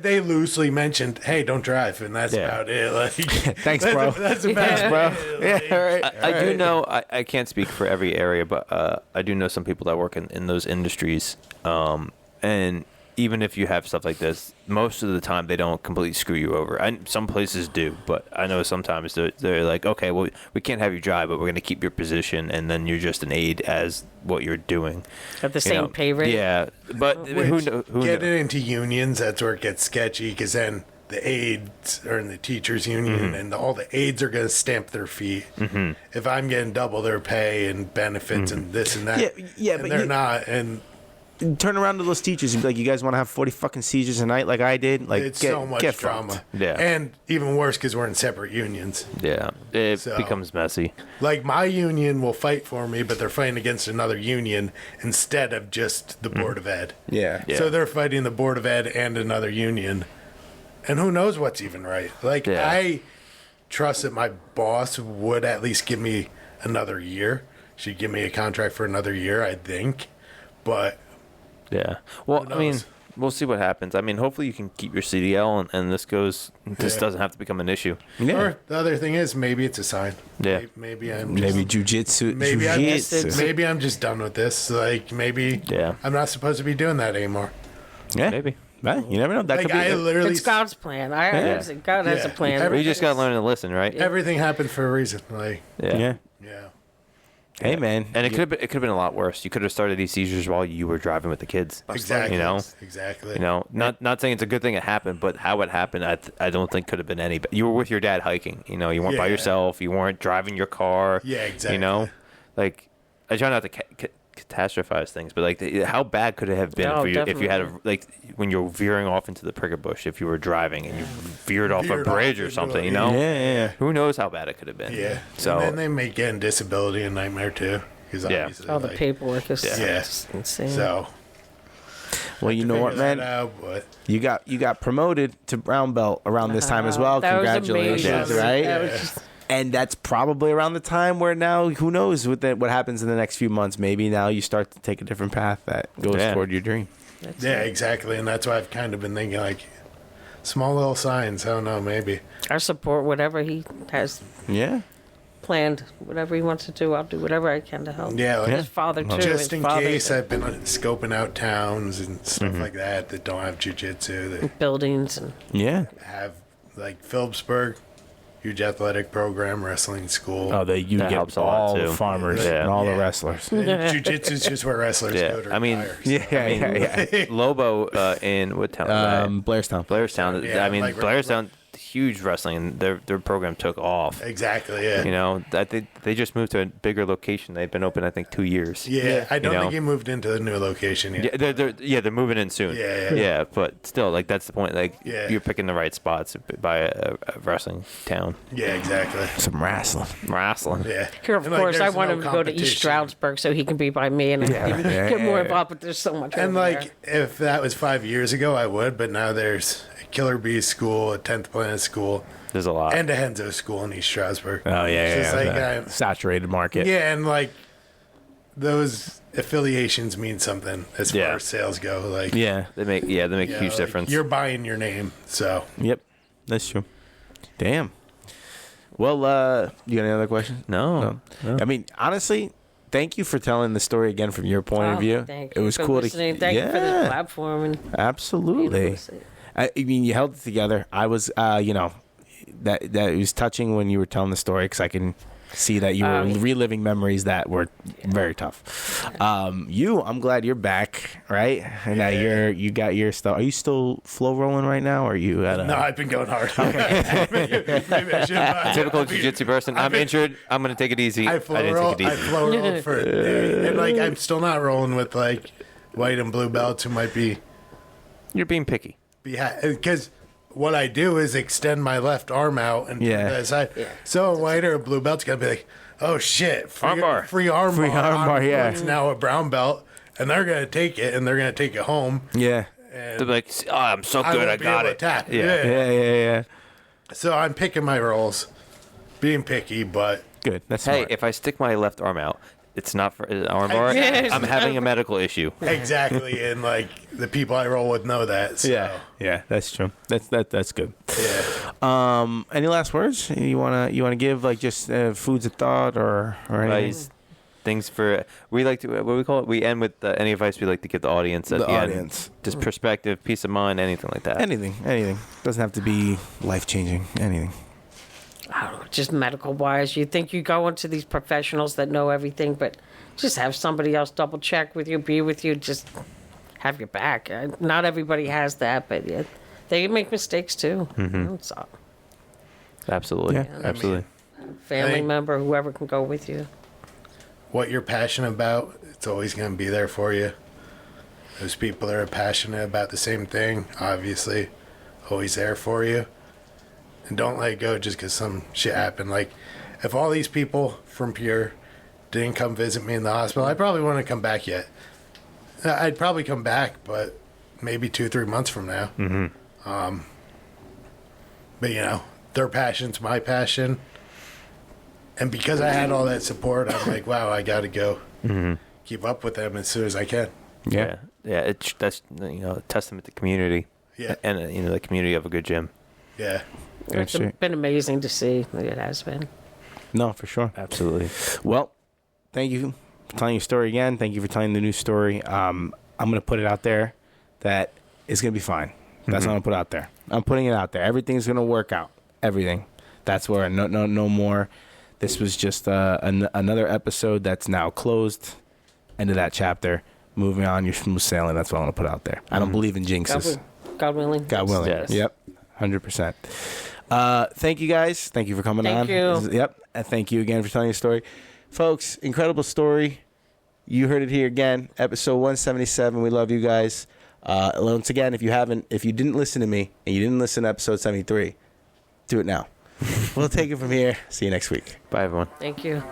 They loosely mentioned, "Hey, don't drive," and that's about it. Thanks, bro. That's about it, bro. Yeah, all right. I do know. I can't speak for every area, but I do know some people that work in those industries, and. Even if you have stuff like this, most of the time they don't completely screw you over. Some places do, but I know sometimes they're like, okay, well, we can't have you drive, but we're going to keep your position, and then you're just an aide as what you're doing. At the same pay rate? Yeah, but who knows? Get it into unions, that's where it gets sketchy, because then the aides are in the teachers union, and all the aides are going to stamp their feet. Mm-hmm. If I'm getting double their pay and benefits and this and that, but they're not, and... Turn around to those teachers and be like, you guys want to have 40 fucking seizures a night like I did? Like, it's so much drama. Fucked. Yeah. And even worse because we're in separate unions. Yeah. It becomes messy. Like, my union will fight for me, but they're fighting against another union instead of just the Board of Ed. Yeah. So they're fighting the Board of Ed and another union. And who knows what's even right. I trust that my boss would at least give me another year. She'd give me a contract for another year, I think. But... Yeah. Well, I mean, we'll see what happens. I mean, hopefully you can keep your CDL and this doesn't have to become an issue. Yeah. Or the other thing is, maybe it's a sign. Yeah. Maybe I'm jujitsu. Maybe I'm just done with this. Maybe I'm not supposed to be doing that anymore. Yeah. Maybe. You never know. That could be it's God's plan. God has a plan. We just got to learn to listen, right? Everything happened for a reason. Yeah. Hey, man. And it could have been a lot worse. You could have started these seizures while you were driving with the kids. Exactly. Exactly. Not saying it's a good thing it happened, but how it happened, I don't think could have been any. You were with your dad hiking. You weren't by yourself. You weren't driving your car. Yeah, exactly. I try not to catastrophize things, but how bad could it have been for you if you had when you're veering off into the prickly bush, if you were driving and you veered off a bridge or something, Yeah. Who knows how bad it could have been? Yeah. So and then they may get disability a nightmare too. All the paperwork is insane. So. Well, you know what, man? You got promoted to brown belt around this time as well. Congratulations, right? And that's probably around the time where now, who knows what happens in the next few months. Maybe now you start to take a different path that goes toward your dream. Exactly. And that's why I've kind of been thinking, small little signs. I don't know, maybe. I support whatever he has planned. Whatever he wants to do, I'll do whatever I can to help. Yeah. His father, too. Just in case, I've been scoping out towns and stuff like that don't have jiu-jitsu. Buildings. And have, Phillipsburg. Huge athletic program, wrestling school. Oh, you get all the farmers and all the wrestlers. Jiu-jitsu is just where wrestlers go to retire. Lobo in what town? Blairstown. Blairstown. Blairstown, huge wrestling, and their program took off. Exactly. Yeah. You know, I think they just moved to a bigger location. They've been open, I think, 2 years. Yeah, I don't think he moved into the new location yet. Yeah, they're moving in soon. Yeah, but still, like, that's the point. Like, you're picking the right spots by a wrestling town. Yeah, exactly. Some wrestling. Yeah. Here, of course, I want him to go to East Stroudsburg so he can be by me and get more involved. But there's so much. And like, if that was 5 years ago, I would. But now there's a Killer Bees school, a 10th Planet school. There's a lot. And a Henzo school in East Stroudsburg. Oh, yeah. Like, saturated market. Yeah, and like, those affiliations mean something as far as sales go. Like, they make a huge difference. You're buying your name, so. Yep, that's true. Damn. Well, you got any other questions? No. I mean, honestly, thank you for telling the story again from your point of view. Thank it was cool listening. Thank you for the platform. And absolutely. I mean, you held it together. I was, that it was touching when you were telling the story because I can see that you were reliving memories that were very tough. I'm glad you're back, right? And now you got your stuff. Are you still flow rolling right now, or are you at a... No, I've been going hard. Maybe I should, typical jiu-jitsu person. I'm injured. I'm gonna take it easy. I flow roll for and like I'm still not rolling with like white and blue belts who might be. You're being picky. Because what I do is extend my left arm out and the side. Yeah. So a white or a blue belt's gonna be like, oh shit, free arm bar. Yeah. It's now a brown belt, and they're gonna take it and they're gonna take it home. Yeah. They're like, oh, I'm so good, I got it. Yeah. So I'm picking my rolls, being picky, but good. That's smart. Hey, if I stick my left arm out, it's not for an arm bar. I'm having a medical issue. Exactly, and like the people I roll with know that. So. Yeah, that's true. That's good. Yeah. Any last words you wanna give, like just foods of thought or anything? Things for we like to what we call it. We end with any advice we like to give the audience at the end. Just perspective, peace of mind, anything like that. Anything. Doesn't have to be life changing. Anything. I don't know, just medical wise. You think you go into these professionals that know everything, but just have somebody else double check with you, be with you, just have your back. Not everybody has that, but they make mistakes too. Mm-hmm. So. Absolutely. Yeah. Absolutely. Family member, whoever can go with you. What you're passionate about, it's always going to be there for you. Those people that are passionate about the same thing, obviously, always there for you. And don't let it go just because some shit happened. Like, if all these people from Pure didn't come visit me in the hospital, I probably wouldn't come back yet. I'd probably come back, but maybe 2-3 months from now. Mm-hmm. But, their passion's my passion. And because I had all that support, I'm like, wow, I got to go keep up with them as soon as I can. Yeah. That's a testament to community. Yeah. And the community of a good gym. Yeah. It's been amazing to see. It has been. No, for sure. Absolutely. Well, thank you for telling your story again. Thank you for telling the new story. I'm going to put it out there that it's going to be fine. That's what I'm going to put out there. I'm putting it out there. Everything's going to work out. Everything. That's where no more. This was just another episode that's now closed. End of that chapter. Moving on. You're smooth sailing. That's what I'm going to put out there. I don't believe in jinxes. God willing. God willing. Yes. Yep. 100%. Thank you guys. Thank you for coming on. Thank you. Yep. And thank you again for telling your story. Folks, incredible story. You heard it here again. Episode 177. We love you guys. Once again, if you didn't listen to me and you didn't listen to episode 73, do it now. We'll take it from here. See you next week. Bye, everyone. Thank you.